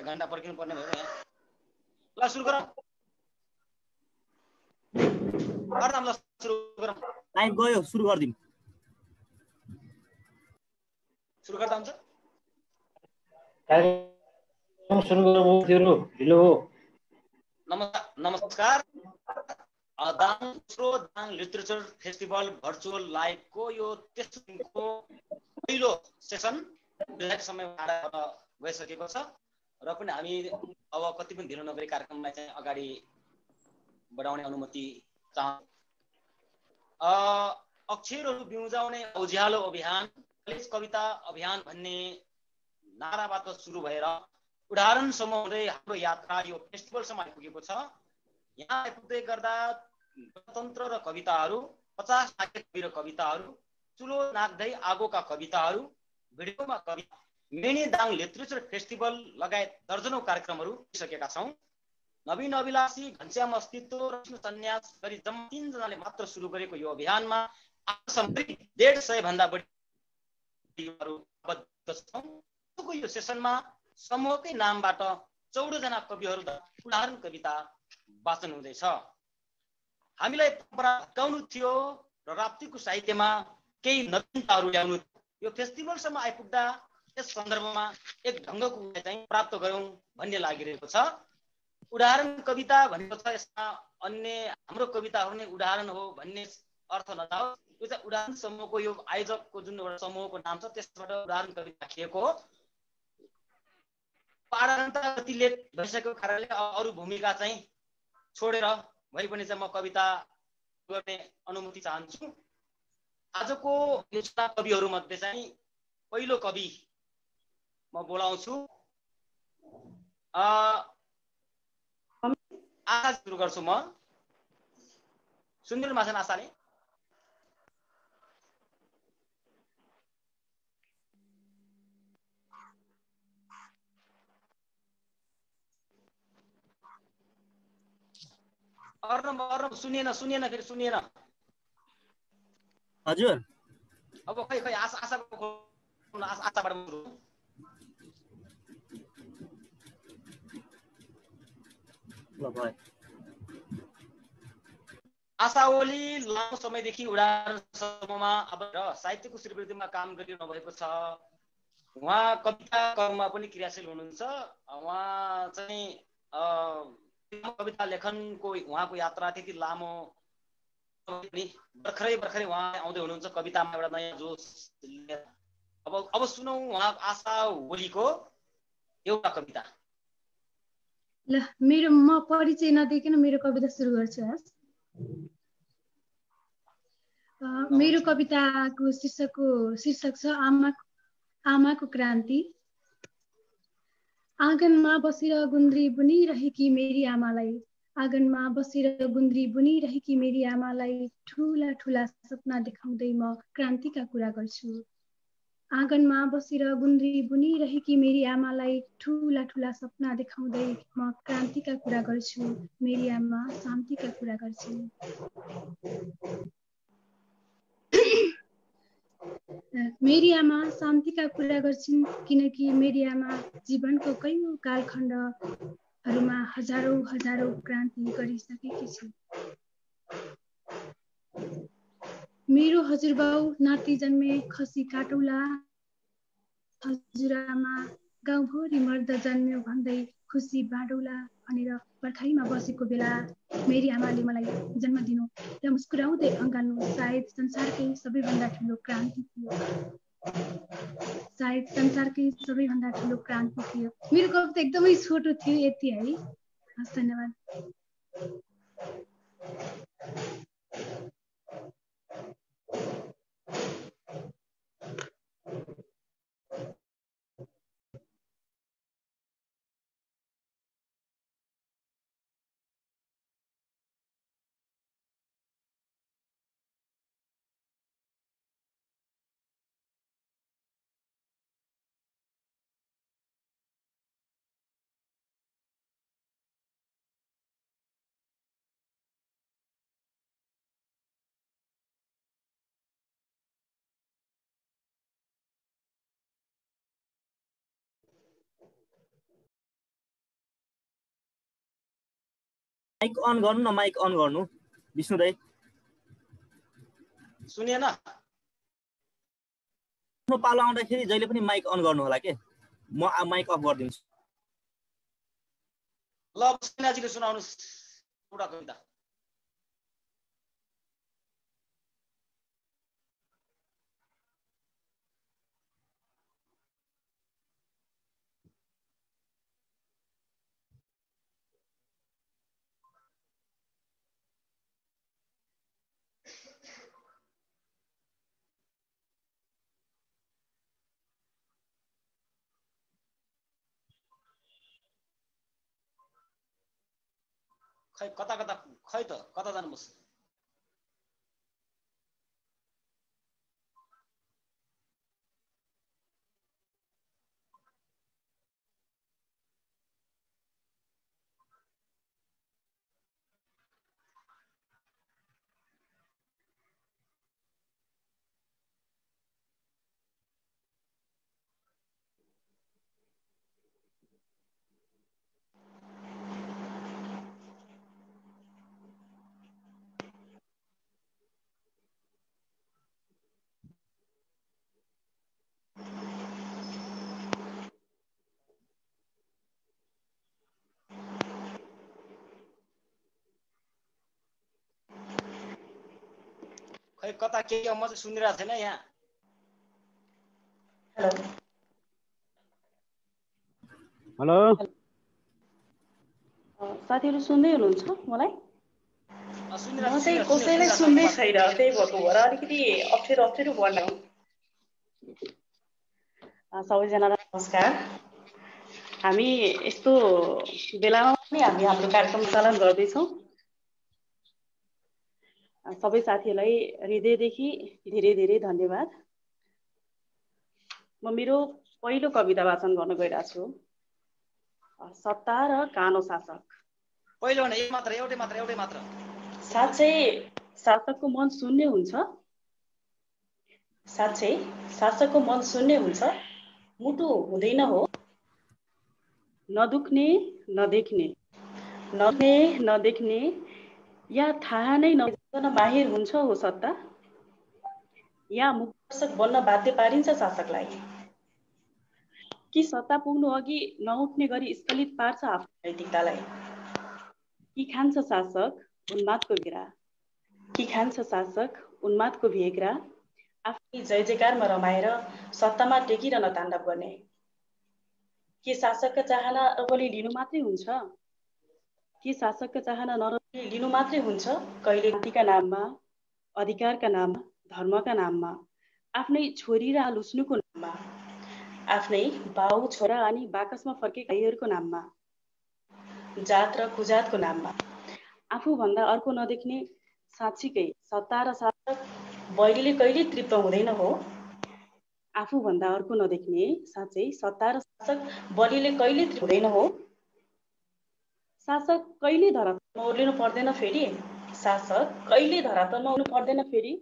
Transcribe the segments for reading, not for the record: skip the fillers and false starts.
1 घण्टा पर्खिनु पर्ने भयो यहाँ। ल सुरु गरौँ। अर्दाम ल सुरु गरौँ। टाइम गयो, सुरु गर्दिम। सुरु गर्दा हुन्छ? सुरु गरौँ, ढिलो हो। नमस्कार। दाङ लिटरेचर फेस्टिभल भर्चुअल लाइभको यो तेस्रो दिनको पहिलो सेसन समय गइसकेको छ र पनि हामी अब कति पनि ढिलो नगरी कार्यक्रमलाई चाहिँ अगाडि बढाउने अनुमति चाहन्छौँ। अक्षरहरू बिउजाउने उज्यालो अभियान, कलेज कविता अभियान भन्ने नाराबाट सुरु भएर उदाहरणसम्म हुँदै हाम्रो यात्रा यो फेस्टिभलसम्म आइपुगेको छ। यहाँ आइपुग्दै गर्दा गणतन्त्र र कविताहरू, 50 नाट्य कवि र कविताहरू, चुलो नाग्दै आगोका कविताहरू, भिडियोमा कविता, मिनी दाङ लिटरेचर फेस्टिभल लगायत दर्जनौं कार्यक्रमहरू सकेका छौँ। नवीन अभिलाषी, घनश्याम अस्तित्व र विष्णु सन्यास गरी जम्मा 3 जनाले मात्र सुरु गरेको यो अभियानमा आजसम्म 150 भन्दा बढी छौँ। यो सेसनमा समूहकै नामबाट 14 जना कविहरू उदाहरण कविता वाचन हुँदैछ। हामीलाई परम्परा हटाउनु थियो र राप्तीको साहित्यमा केही नवीनताहरू ल्याउनु। यो फेस्टिभलसम्म आइपुग्दा यस सन्दर्भमा एक ढङ्गको चाहिँ प्राप्त गरौँ भन्ने लागिरहेको छ। उदाहरण कविता भनेको छ यसमा अन्य हाम्रो कविताहरू नै उदाहरण हो भन्ने अर्थ नजाओस्। यो चाहिँ उदाहरण समूहको यो आयोजकको जुन एउटा समूहको नाम छ त्यसबाट उदाहरण कविता राखिएको हो। पाठनता अति लेट भइसकेको कारणले अरू भूमिका चाहिँ छोडेर भए पनि चाहिँ म कविता गर्ने अनुमति चाहन्छु। आजको कविहरू मध्ये चाहिँ पहिलो कवि म बोलाउँछु। आशा सुरु गर्छु म। सुन्दिनु माछन् आशाले? अर्नब सुनिएन फेरि सुनिएन। हजुर अब खै आशाबाट आशा ओली लामो समयदेखि उडान समूहमा अब साहित्यको श्रीवृद्धिमा काम गरिरहनु भएको छ। उहाँ कविता कर्ममा पनि क्रियाशील हुनुहुन्छ। उहाँ चाहिँ कविता लेखनको उहाँको यात्रा त्यति लामो भर्खरै उहाँ आउँदै हुनुहुन्छ कवितामा एउटा नयाँ जोस। अब सुनौ उहाँ आशा ओलीको एउटा कविता। ल म परिचय नदिकन मेरो कविता सुरु गर्छु। मेरो कविताको शीर्षक छ आमाको क्रान्ति। आँगनमा बसेर गुन्द्री बुनिरहेकी मेरी आमालाई, आँगनमा बसेर गुन्द्री बुनिरहेकी मेरी आमालाई ठुला ठुला सपना देखाउँदै म क्रान्तिका कुरा गर्छु। आँगनमा बसेर गुन्द्री बुनिरहेकी मेरी आमालाई ठुला ठुला सपना देखाउँदै म क्रान्तिका कुरा गर्छु। मेरी आमा शान्तिका कुरा गर्छिन्। मेरी आमा शान्तिका कुरा गर्छिन् किनकि मेरी आमा जीवनको कैयौं कालखण्डहरूमा हजारौं क्रान्ति गरिसकेकी छिन्। मेरो हजुरबाउ नाति जन्मे खसी काटौला, हजुरआमा गाउँभरि मर्द जन्म्यो भन्दै खुसी बाँडौला भनेर पर्खाइमा बसेको बेला मेरी आमाले मलाई जन्म दिनु र मुस्कुराउँदै अँगाल्नु सायद संसारकै सबैभन्दा ठुलो क्रान्ति थियो। मेरो कविता एकदमै छोटो थियो, यति है। हस्, धन्यवाद। माइक अन गर्नु न, माइक अन गर्नु विष्णु दाइ। सुनिएन? आफ्नो पालो आउँदाखेरि जहिले पनि माइक अन गर्नु होला के। म माइक अफ गरिदिन्छु। ल सैनाजीले सुनाउनुहोस् एउटा कविता। खै कता कता खै त कता जानुपर्छ? खै कता के म चाहिँ सुनिरहेको छैन यहाँ। हेलो साथीहरु सुन्दै हुनुहुन्छ मलाई? म चाहिँ कसैलाई सुन्दै छैन, त्यही भएको भएर अलिकति अप्ठ्यारो पर्ला। सबैजनालाई नमस्कार। हामी यस्तो बेलामा पनि हामी हाम्रो कार्यक्रम सञ्चालन गर्दैछौँ। सबै साथीहरूलाई हृदयदेखि धेरै धेरै धन्यवाद। म मेरो पहिलो कविता वाचन गर्न गइरहेको छु। सत्ता र कानो शासक। पहिलो भने एउटै मात्र। साँच्चै शासकको मन शून्य हुन्छ। साँच्चै शासकको मन शून्य हुन्छ। मुटु हुँदैन हो नदुख्ने नदेख्ने या थाहा नै नगर्न माहिर हुन्छ हो सत्ता। या मुखदर्शक बन्न बाध्य पारिन्छ शासकलाई। कि सत्ता पुग्नु अघि नउठ्ने गरी स्खलित पार्छ आफ्नो नैतिकतालाई। कि खान्छ शासक उन्मादको भेग्रा आफ्नै जय जयकारमा रमाएर सत्तामा टेकिरहन ताण्डव गर्ने। के शासकका चाहना नरवली लिनु मात्रै हुन्छ? कहिले जातिका नाममा, अधिकारका नाममा, धर्मका नाममा, आफ्नै छोरी र लुस्नुको नाममा, आफ्नै बाउ छोरा अनि बाकसमा फर्केका भाइहरूको नाममा, जात र कुजातको नाममा। आफूभन्दा अर्को नदेख्ने साँच्चीकै सत्ता र शासक बलिले कहिले तृप्त हुँदैन हो। आफूभन्दा अर्को नदेख्ने साँच्चै सत्ता र शासक बलिले कहिले तृप्त हुँदैन हो। शासक कहिले धरातलमा ओर्लिनु पर्दैन फेरि।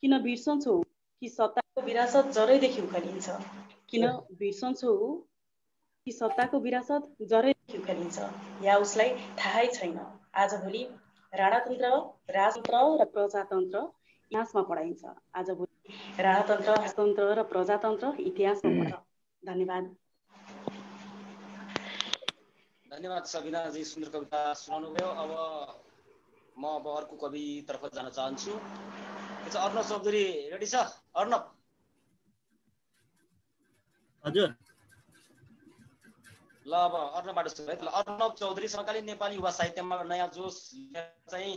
किन बिर्सन्छौ कि सत्ताको विरासत जरैदेखि उखलिन्छ। या उसलाई थाहै छैन आजभोलि राणातन्त्र, राजतन्त्र र प्रजातन्त्र इतिहासमा पढाइन्छ। धन्यवाद। धन्यवाद सबिनाजी, सुन्दर कविता सुनाउनु भयो। अब म अर्को कवि तर्फ जान चाहन्छु। अर्णव चौधरी रेडी छ? अर्णव हजुर। ल अब अर्णवबाट सुरु है। अर्णव चौधरी समकालीन नेपाली युवा साहित्यमा नयाँ जोस चाहिँ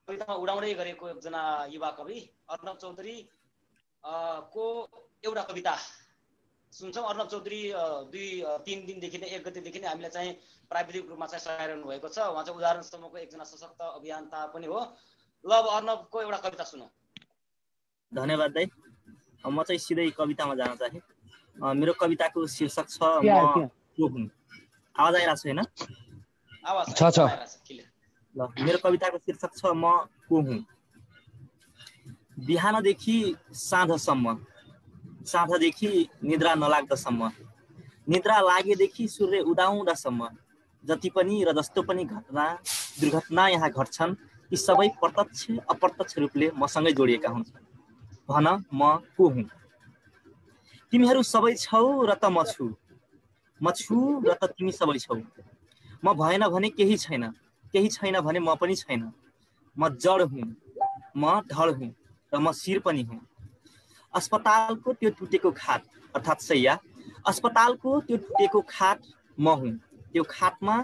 कवितामा उडाउँदै गरेको एकजना युवा कवि अर्णव चौधरी को एउटा कविता सुन्छौँ। अर्णव चौधरी 2-3 दिनदेखि नै 1 गतेदेखि नै हामीले चाहिँ प्राविधिक रूपमा चाहिँ सहायरहनु भएको छ। उहाँ चाहिँ उदाहरणसम्मको एकजना सशक्त अभियन्ता पनि हो। ल अब अर्णवको एउटा कविता सुनौ। धन्यवाद दाइ। म चाहिँ सिधै कवितामा जान चाहे। मेरो कविताको शीर्षक छ म को हुँ। आवाज आइरहेको छ हैन? आवाज छ। ल मेरो कविताको शीर्षक छ म को हुँ। बिहानदेखि साँझसम्म, साँझदेखि निद्रा नलाग्दासम्म, निद्रा लागेदेखि सूर्य उदाउँदासम्म, जति पनि र जस्तो पनि घटना दुर्घटना यहाँ घट्छन् यी सबै प्रत्यक्ष अप्रत्यक्ष रूपले मसँगै जोडिएका हुन्छन्। भन म को हुँ? तिमीहरू सबै छौ र त म छु, म छु र त तिमी सबै छौ। म भएन भने केही छैन, केही छैन भने म पनि छैन। म जड हुँ, म ढल हुँ र म शिर पनि हुँ। अस्पतालको त्यो टुटेको खाट अर्थात् शैया, अस्पतालको त्यो टुटेको खाट म हुँ। त्यो खाटमा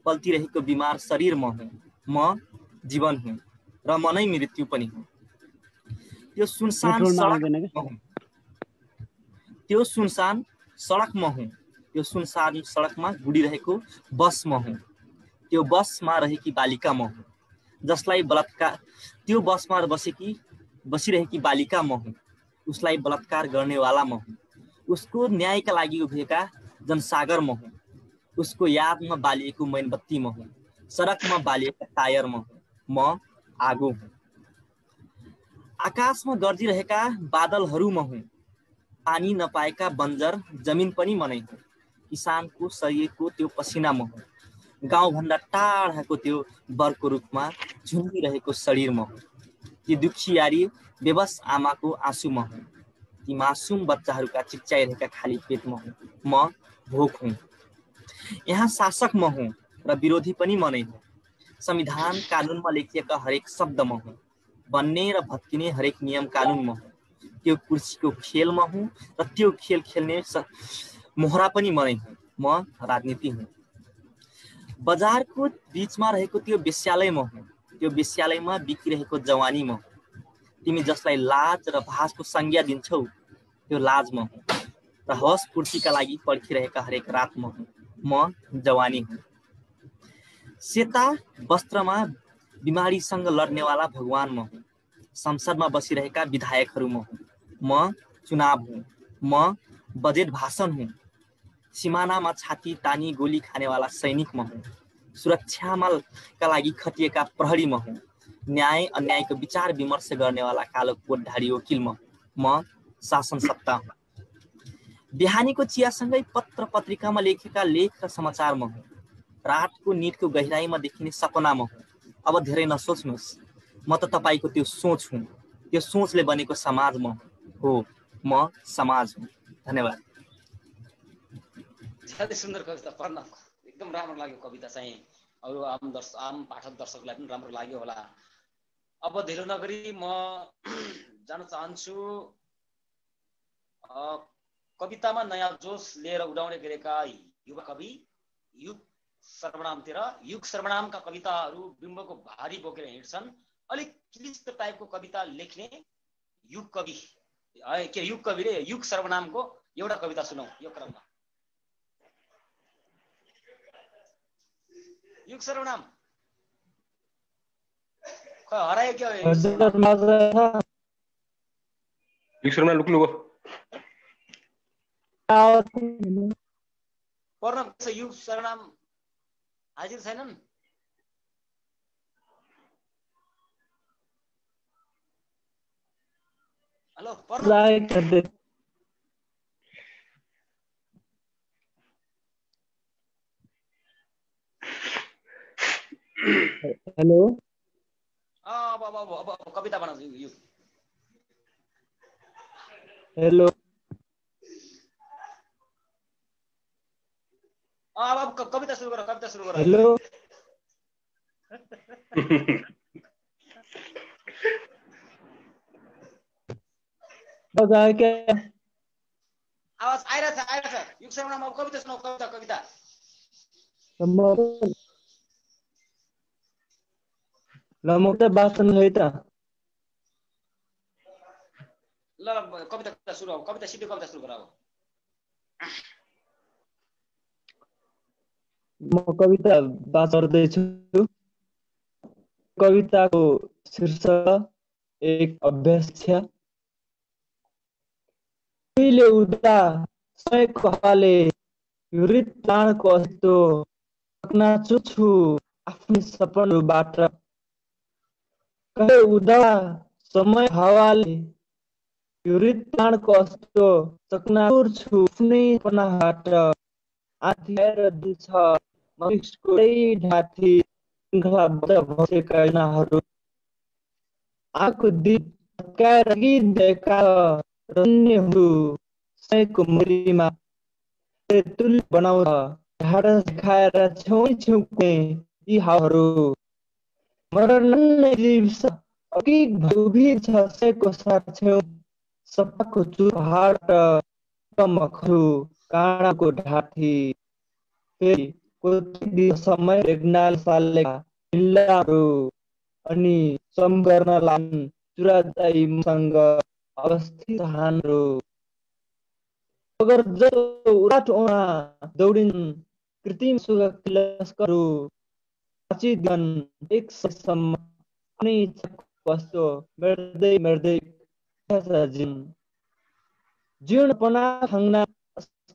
पल्टिरहेको बिमार शरीर म हुँ। म जीवन हुँ र म नै मृत्यु पनि हुँ। त्यो सुनसान सडक म हुँ। त्यो सुनसान सडक म हुँ। त्यो सुनसान सडकमा गुडिरहेको बस म हुँ। त्यो बसमा रहेकी बालिका म हुँ, जसलाई बलात्कार, त्यो बसमा बसिरहेकी बालिका म हुँ, उसलाई बलात्कार गर्नेवाला म हुँ। उसको न्यायका लागि उभिएका जनसागर म हुँ। उसको यादमा बालिएको मैनबत्ती म हुँ। सडकमा बालिएका टायर म हुँ। म आगो हुँ। आकाशमा गर्जिरहेका बादलहरू म हुँ। पानी नपाएका बन्जर जमिन पनि म नै हुँ। किसानको शरीरको त्यो पसिना म हुँ। गाउँभन्दा टाढाको त्यो बरको रुखमा झुन्डिरहेको शरीर म हुँ। ती दुखियारी बेबस आमाको आँसु म हुँ। ती मासुम बच्चाहरूका चिच्याइरहेका खाली पेट म हुँ। म भोक हुँ। यहाँ शासक म हुँ र विरोधी पनि म नै हुँ। संविधान कानुनमा लेखिएका हरेक शब्द म हुँ। बन्ने र भत्किने हरेक नियम कानुन म हुँ। त्यो कुर्सीको खेल म हुँ र त्यो खेल खेल्ने मोहरा पनि म नै हुँ। म राजनीति हुँ। बजारको बीचमा रहेको त्यो वेश्यालय म हुँ। त्यो वेश्यालयमा बिकिरहेको जवानी म हुँ। तिमी जसलाई लाज र भाषको संज्ञा दिन्छौ त्यो लाज म हुँ र हवस पूर्तिका लागि पर्खिरहेका हरेक रात म हुँ। म जवानी हुँ। सेता वस्त्रमा बिमारीसँग लड्नेवाला भगवान म हुँ। संसदमा बसिरहेका विधायकहरू म हुँ। म चुनाव हुँ। म बजेट भाषण हुँ। सिमानामा छाती तानी गोली खानेवाला सैनिक म हुँ। सुरक्षाका लागि खटिएका प्रहरी म हुँ। न्याय अन्यायको विचार विमर्श गर्नेवाला कालो कोटधारी वकिल म हुँ। म शासन सत्ता हुँ। बिहानीको चियासँगै पत्र पत्रिकामा लेखेका लेख र समाचार म हुँ। रातको निदको गहिराईमा देखिने सपना म हुँ। अब धेरै नसोच्नुहोस्, म त तपाईँको त्यो सोच हुँ। त्यो सोचले बनेको समाज म हो। म समाज हुँ। धन्यवाद। ज्यादै सुन्दर कविता पढ्न एकदम राम्रो लाग्यो। कविता चाहिँ अरू आम पाठक दर्शकलाई पनि राम्रो लाग्यो होला। अब ढिलो नगरी म जान चाहन्छु कवितामा नयाँ जोस लिएर उडाउने गरेका युवा कवि युग सर्वनामतिर। युग सर्वनामका कविताहरू बिम्बको भारी बोकेर हिँड्छन्। अलिक क्लिष्ट टाइपको कविता लेख्ने युग कवि युग कवि रे युग सर्वनामको एउटा कविता सुनौ यो क्रममा। युग सर्वनाम हरायो क्या? युग सर्वनाम लुक्नु गयो। पढ्न युग सर्वनाम हाजिर छैनन्? हेलो पढ्न। हेलो अब कविता बनाउँछु यो। हेलो अब कविता सुरु गर। कविता सुरु गर। हेलो आवाज आइरहेछ आइरहेछ। युग सर्वनाम अब कविता सुनाऊ। कविता कविता ल म त वाचन है त। ल कविता सुरु। कविता सिधै कविता सुरु गर। अब म कविता वाचर्दैछु। कविताको शीर्षक एक अभ्यास छ। उहिले उदा समयको हावाले हृत प्राणको अस्तित्व चकनाचुर छु आफ्नै सपनाबाट। कहिले उदा समय हावाले हृत प्राणको अस्तित्व चकनाचुर छु आफ्नै सपनाबाट। आँध्याएर दिन्छ मस्तिष्ककै ढाँठी श्रृङ्खलाबद्ध बसेका योजनाहरू आएको दिन भत्काएर गइरहेका रन्यहरू समयको मरीमा तुल्य बनाउँछ। ढाड देखाएर छेउ यी हावाहरू मरण जीविस अघि उभिन्छ समयको साथ छेउ सपाको चुर पहाड मखु काँडाको ढाठी फेरि कोही समय रेग्नाल सालेका हिल्लाहरू अनि सम गर्न लान् चुरादाईसँग अवस्थित हानहरू अगर जस्तो उडाटोमा दौडिन् कृत्रिम सुलस्करहरू दिन एक सयसम्म आफ्नै वस्तु मेर्दै जीर्णपना थाङ्ना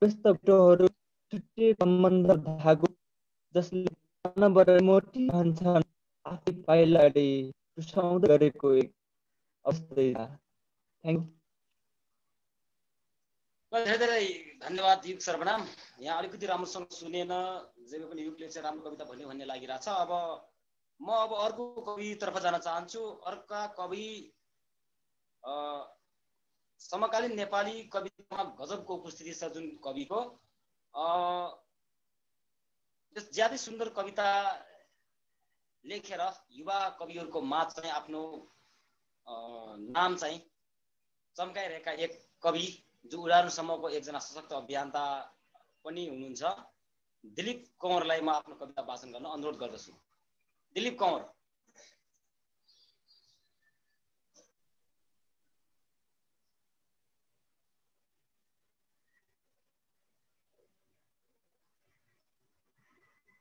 व्यस्त टोहरू छुट्टिएको सम्बन्ध धागो जसले मोटी भन्छन् आफै पाइलाले टुसाउँदै गरेको एक अवस्था। थ्याङ्क धेरै धेरै धन्यवाद युग सर्वनाम। यहाँ अलिकति राम्रोसँग सुनेन, जे पनि युगले चाहिँ राम्रो कविता भन्यो भन्ने लागिरहेछ। अब म अर्को कवितर्फ जान चाहन्छु। अर्का कवि समकालीन नेपाली कवितामा गजबको उपस्थिति छ जुन कविको। ज्यादै सुन्दर कविता लेखेर युवा कविहरूको माझ चाहिँ आफ्नो नाम चाहिँ चम्काइरहेका एक कवि जो उडानसम्मको एकजना सशक्त अभियन्ता पनि हुनुहुन्छ, दिलीप कंवरलाई म आफ्नो कविता वाचन गर्न अनुरोध गर्दछु। दिलीप कंवर।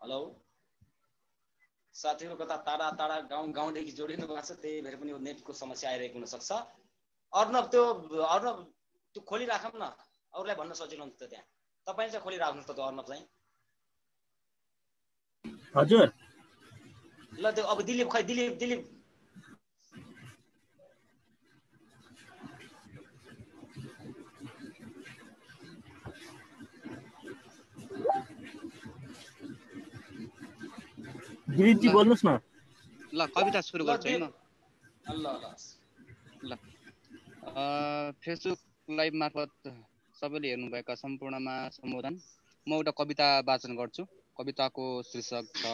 हेलो साथीहरू, कता टाढा टाढा गाउँदेखि जोडिनु भएको छ, त्यही भएर पनि नेटको समस्या आइरहेको हुनसक्छ। अर्णव त्यो खोलिराखौँ न, अरूलाई भन्न सजिलो हुन्छ त्यहाँ। तपाईँ चाहिँ खोलिराख्नुहोस् त त्यो अर्णव चाहिँ। हजुर ल त्यो अब दिलीप दिलीपजी बोल्नुहोस् न। ल कविता सुरु गर्छु है म। ल फेसबुक लाइभ मार्फत सबैले हेर्नुभएका सम्पूर्णमा सम्बोधन। म एउटा कविता वाचन गर्छु। कविताको शीर्षक छ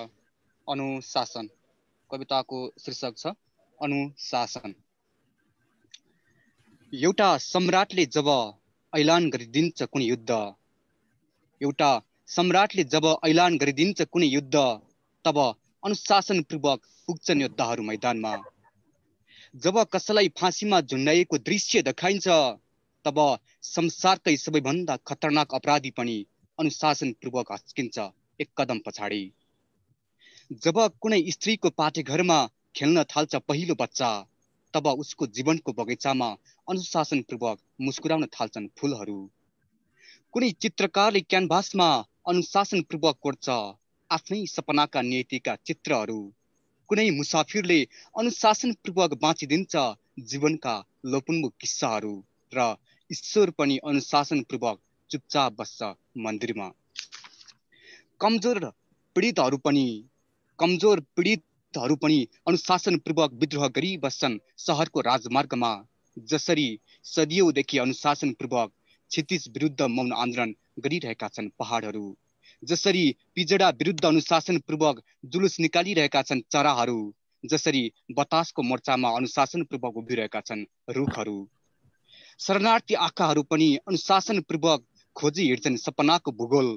अनुशासन। एउटा सम्राटले जब ऐलान गरिदिन्छ कुनै युद्ध, तब अनुशासनपूर्वक पुग्छन् योद्धाहरू मैदानमा। जब कसैलाई फाँसीमा झुन्डाइएको दृश्य देखाइन्छ, तब संसारकै सबैभन्दा खतरनाक अपराधी पनि अनुशासनपूर्वक हच्किन्छ एक कदम पछाडि। जब कुनै स्त्रीको पाठेघरमा खेल्न थाल्छ पहिलो बच्चा, तब उसको जीवनको बगैँचामा अनुशासनपूर्वक मुस्कुराउन थाल्छन् फुलहरू। कुनै चित्रकारले क्यानभासमा अनुशासनपूर्वक कोर्छ आफ्नै सपनाका नियतिका चित्रहरू। कुनै मुसाफिरले अनुशासनपूर्वक बाँचिदिन्छ जीवनका लोपुन्मुख किस्साहरू। र ईश्वर पनि अनुशासनपूर्वक चुपचाप बस्छ मन्दिरमा। कमजोर पीडितहरू पनि अनुशासनपूर्वक विद्रोह गरी बस्छन् सहरको राजमार्गमा। जसरी सदियौँदेखि अनुशासनपूर्वक क्षितिज विरुद्ध मौन आन्दोलन गरिरहेका छन् पहाडहरू। जसरी पिजडा विरुद्ध अनुशासनपूर्वक जुलुस निकालिरहेका छन् चराहरू। जसरी बतासको मोर्चामा अनुशासनपूर्वक उभिरहेका छन् रुखहरू। शरणार्थी आँखाहरू पनि अनुशासनपूर्वक खोजी हिँड्छन् सपनाको भूगोल।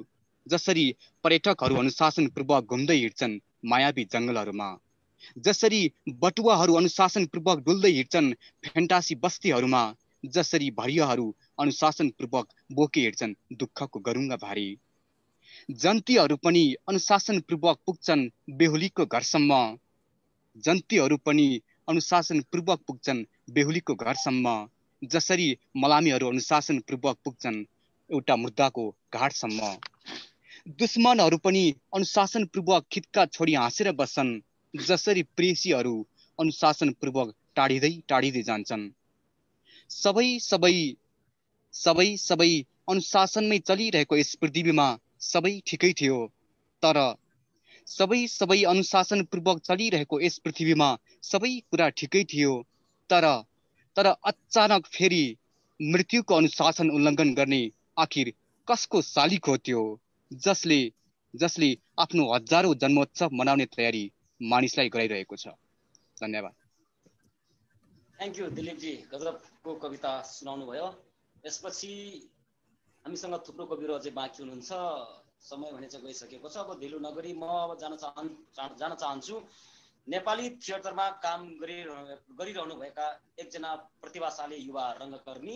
जसरी पर्यटकहरू अनुशासनपूर्वक घुम्दै हिँड्छन् मायावी जङ्गलहरूमा। जसरी बटुवाहरू अनुशासनपूर्वक डुल्दै हिँड्छन् फेन्टासी बस्तीहरूमा। जसरी भरियाहरू अनुशासनपूर्वक बोके हिँड्छन् दुःखको गरुङ्गा भारी। जन्तीहरू पनि अनुशासनपूर्वक पुग्छन् बेहुलीको घरसम्म। जसरी मलामीहरू अनुशासनपूर्वक पुग्छन् एउटा मुद्दाको घाटसम्म। दुश्मनहरू पनि अनुशासनपूर्वक खित्का छोडी हाँसेर बस्छन्। जसरी प्रेसीहरू अनुशासनपूर्वक टाढिँदै जान्छन्। सबै अनुशासनमै चलिरहेको यस पृथ्वीमा सबै ठिकै थियो, तर सबै अनुशासनपूर्वक चलिरहेको यस पृथ्वीमा सबै कुरा ठिकै थियो, तर अचानक फेरि मृत्युको अनुशासन उल्लङ्घन गर्ने आखिर कसको शालिक हो त्यो, जसले आफ्नो हजारौं जन्मोत्सव मनाउने तयारी मानिसलाई गराइरहेको छ। धन्यवाद। थ्याङ्क यू दिलीपजी, गजबको कविता सुनाउनु भयो। यसपछि हामीसँग थुप्रो कविहरू अझै बाँकी हुनुहुन्छ, समय भने चाहिँ गइसकेको छ। अब ढिलो नगरी म अब जान चाहन्छु नेपाली थिएटरमा काम गरिरहनुभएका एकजना प्रतिभाशाली युवा रङ्गकर्मी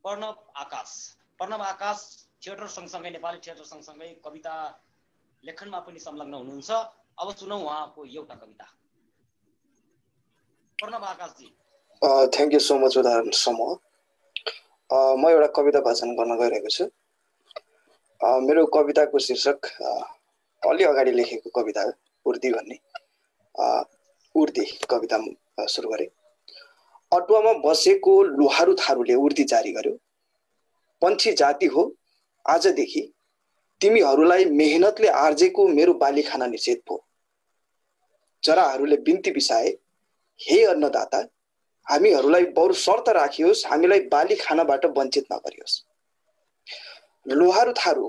प्रणव आकाश थिएटर सँगसँगै नेपाली थिएटर सँगसँगै कविता लेखनमा पनि संलग्न हुनुहुन्छ। अब सुनौ उहाँको एउटा कविता। प्रणव आकाशजी। थ्याङ्क यू सो मच उदाहरण समूह। म एउटा कविता वाचन गर्न गइरहेको छु। मेरो कविताको शीर्षक अलि अगाडि लेखेको कविता हो, उर्दी भन्ने। उर्दी कविता सुरु गरे। अटुवामा बसेको लुहारु थारूले उर्दी जारी गर्यो। पन्छी जाति हो आजदेखि तिमीहरूलाई मेहनतले आर्जेको मेरो बाली खाना निषेध भयो। चराहरूले बिन्ती बिसाए, हे अन्नदाता, हामीहरूलाई बरु शर्त राखियोस्, हामीलाई बाली खानाबाट वञ्चित नगरियोस्। लुहारु थारू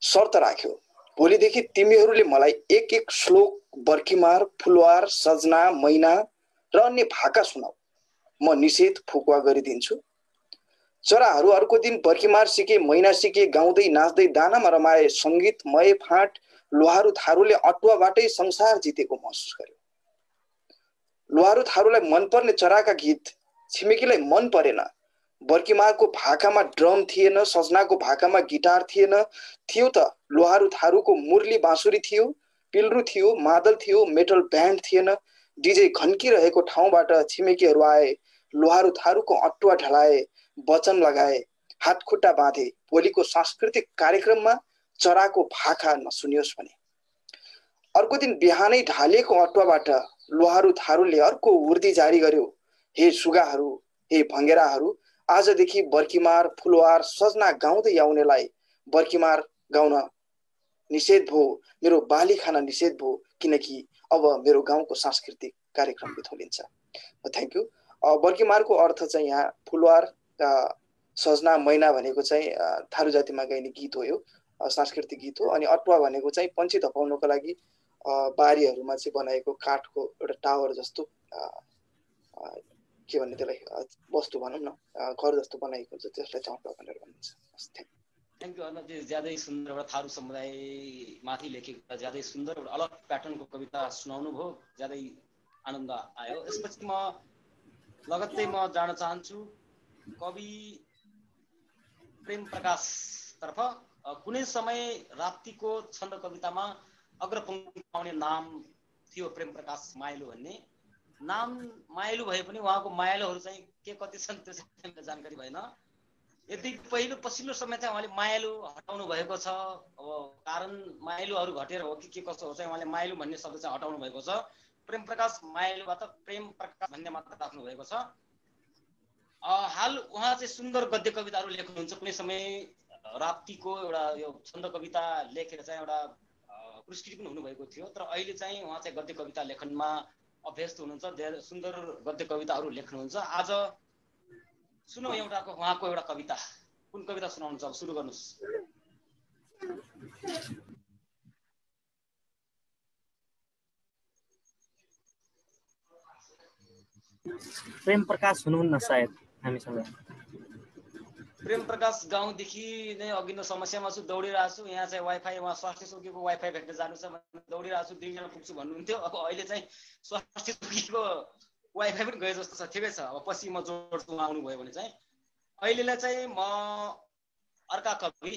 शर्त राख्यो, भोलिदेखि तिमीहरूले मलाई एक एक श्लोक बर्कीमार, फुलवार, सजना, मैना र अन्य भाका सुनाऊ, म निषेध फुकुवा गरिदिन्छु। चराहरू अर्को दिन बर्कीमार सिके, मैना सिके, गाउँदै नाच्दै दानामा रमाए सङ्गीतमय फाँट। लुहारु थारूले अटुवाबाटै संसार जितेको महसुस गर्यो। लुहारु थारूलाई मनपर्ने चराका गीत छिमेकीलाई मन परेन। बर्कीमारको भाकामा ड्रम थिएन, सजनाको भाकामा गिटार थिएन। थियो त लुहारु थारूको मुरली बाँसुरी थियो, पिल्रु थियो, मादल थियो, मेटल ब्यान्ड थिएन। डिजे खन्किरहेको ठाउँबाट छिमेकीहरू आए, लुहारु थारूको अटुवा ढलाए, वचन लगाए, हातखुट्टा बाँधे, भोलिको सांस्कृतिक कार्यक्रममा चराको भाका नसुनियोस् भने। अर्को दिन बिहानै ढालिएको अटुवाबाट लुहारु थारूले अर्को उर्दी जारी गर्यो। हे सुगाहरू, हे भङ्गेराहरू, आजदेखि बर्कीमार, फुलवार, सजना गाउँदै आउनेलाई बर्कीमार गाउन निषेध भयो, मेरो बाली खाना निषेध भयो, किनकि अब मेरो गाउँको सांस्कृतिक कार्यक्रम बिथोलिन्छ। Thank you. बर्कीमारको अर्थ चाहिँ यहाँ फुलवार, सजना, मैना भनेको चाहिँ थारू जातिमा गाइने गीत हो, यो सांस्कृतिक गीत हो। अनि अटुवा भनेको चाहिँ पन्छी धपाउनको लागि बारीहरूमा चाहिँ बनाएको काठको एउटा टावर जस्तो के भन्ने त्यसलाई वस्तु भनौँ न, घर जस्तो बनाएको हुन्छ, त्यसलाई चाहिँ अटुवा भनेर भनिन्छ। थ्याङ्क यू अर्णवजी, ज्यादै सुन्दर एउटा थारू समुदायमाथि लेखेको ज्यादै सुन्दर एउटा अलग प्याटर्नको कविता सुनाउनु भयो, ज्यादै आनन्द आयो। यसपछि म लगत्तै जान चाहन्छु कवि प्रेम प्रकाश तर्फ। कुनै समय राप्तीको छन्द कवितामा अग्रपङ्क्तिमा आउने नाम थियो प्रेम प्रकाश मायालु भन्ने। नाम मायालु भए पनि उहाँको मायालुहरू चाहिँ के कति छन् त्यो चाहिँ जानकारी भएन। यदि पछिल्लो समय चाहिँ उहाँले मायालु हटाउनु भएको छ। अब कारण मायालुहरू घटेर हो कि के कसो हो चाहिँ उहाँले मायालु भन्ने शब्द चाहिँ हटाउनु भएको छ। प्रेम प्रकाश मायालुबाट प्रेम प्रकाश भन्ने मात्र राख्नु भएको छ। हाल उहाँ चाहिँ सुन्दर गद्य कविताहरू लेख्नुहुन्छ। कुनै समय राप्तीको एउटा यो छन्द कविता लेखेर चाहिँ एउटा पुरस्कृत पनि हुनुभएको थियो, तर अहिले चाहिँ उहाँ चाहिँ गद्य कविता लेखनमा अभ्यस्त हुनुहुन्छ, धेरै सुन्दर गद्य कविताहरू लेख्नुहुन्छ। आज सुनौ एउटाको उहाँको एउटा कविता। कुन कविता सुनाउनुहुन्छ? अब सुरु गर्नुहोस्। प्रेम प्रकाश हुनुहुन्न सायद हामीसँग। प्रेम प्रकाश गाउँदेखि नै अघिल्लो समस्यामा छु, दौडिरहेको छु। यहाँ चाहिँ वाइफाई, उहाँ स्वास्थ्य चौकीको वाइफाई भेट्न जानु छ भने दौडिरहेको छु, 2 जना पुग्छु भन्नुहुन्थ्यो। अब अहिले चाहिँ स्वास्थ्य चौकीको वाइफाई पनि गए जस्तो छ। ठिकै छ, अब पछि म जोड्छु उहाँ आउनुभयो भने चाहिँ। अहिलेलाई चाहिँ म अर्का कवि,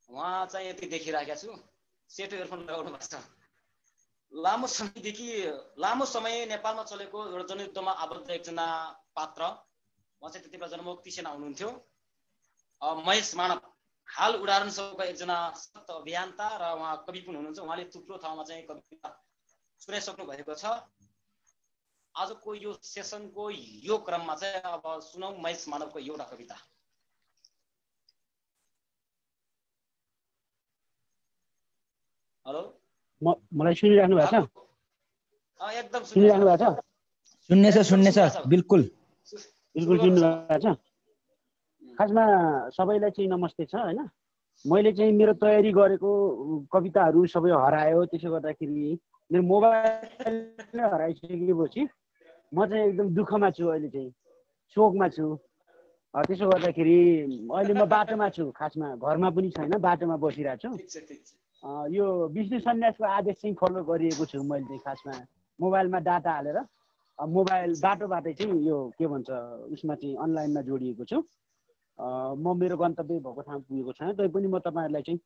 उहाँ चाहिँ यति देखिरहेको छु, सेतो इयरफोन लगाउनु भएको छ। लामो समय नेपालमा चलेको एउटा जनयुद्धमा आबद्ध एकजना पात्र, उहाँ चाहिँ त्यति बेला जनमुक्ति सेना हुनुहुन्थ्यो, महेश मानव। हाल उदाहरण सभाको एकजना सशक्त अभियन्ता र उहाँ कवि पनि हुनुहुन्छ। उहाँले थुप्रो ठाउँमा चाहिँ कविता सुनाइसक्नु भएको छ। आजको यो सेसनको यो क्रममा चाहिँ अब सुनौ महेश मानवको एउटा कविता। हेलो मलाई सुनिराख्नु भएको छ? एकदम सुनिराख्नु भएको छ? सुन्ने छ बिल्कुल बिल्कुल सुन्नु भएको छ। खासमा सबैलाई चाहिँ नमस्ते छ हैन। मैले चाहिँ मेरो तयारी गरेको कविताहरू सबै हरायो। त्यसो गर्दाखेरि मेरो मोबाइल नै हराइसकेपछि म चाहिँ एकदम दुःखमा छु, अहिले चाहिँ शोकमा छु। त्यसो गर्दाखेरि अहिले म बाटोमा छु, खासमा घरमा पनि छैन, बाटोमा बसिरहेको छु। यो विष्णु सन्यासको आदेश चाहिँ फलो गरिएको छु मैले चाहिँ। खासमा मोबाइलमा डाटा हालेर मोबाइल बाटोबाटै चाहिँ यो के भन्छ उसमा चाहिँ अनलाइनमा जोडिएको छु। म मेरो गन्तव्य भएको ठाउँ पुगेको छैन, तैपनि म तपाईँहरूलाई चाहिँ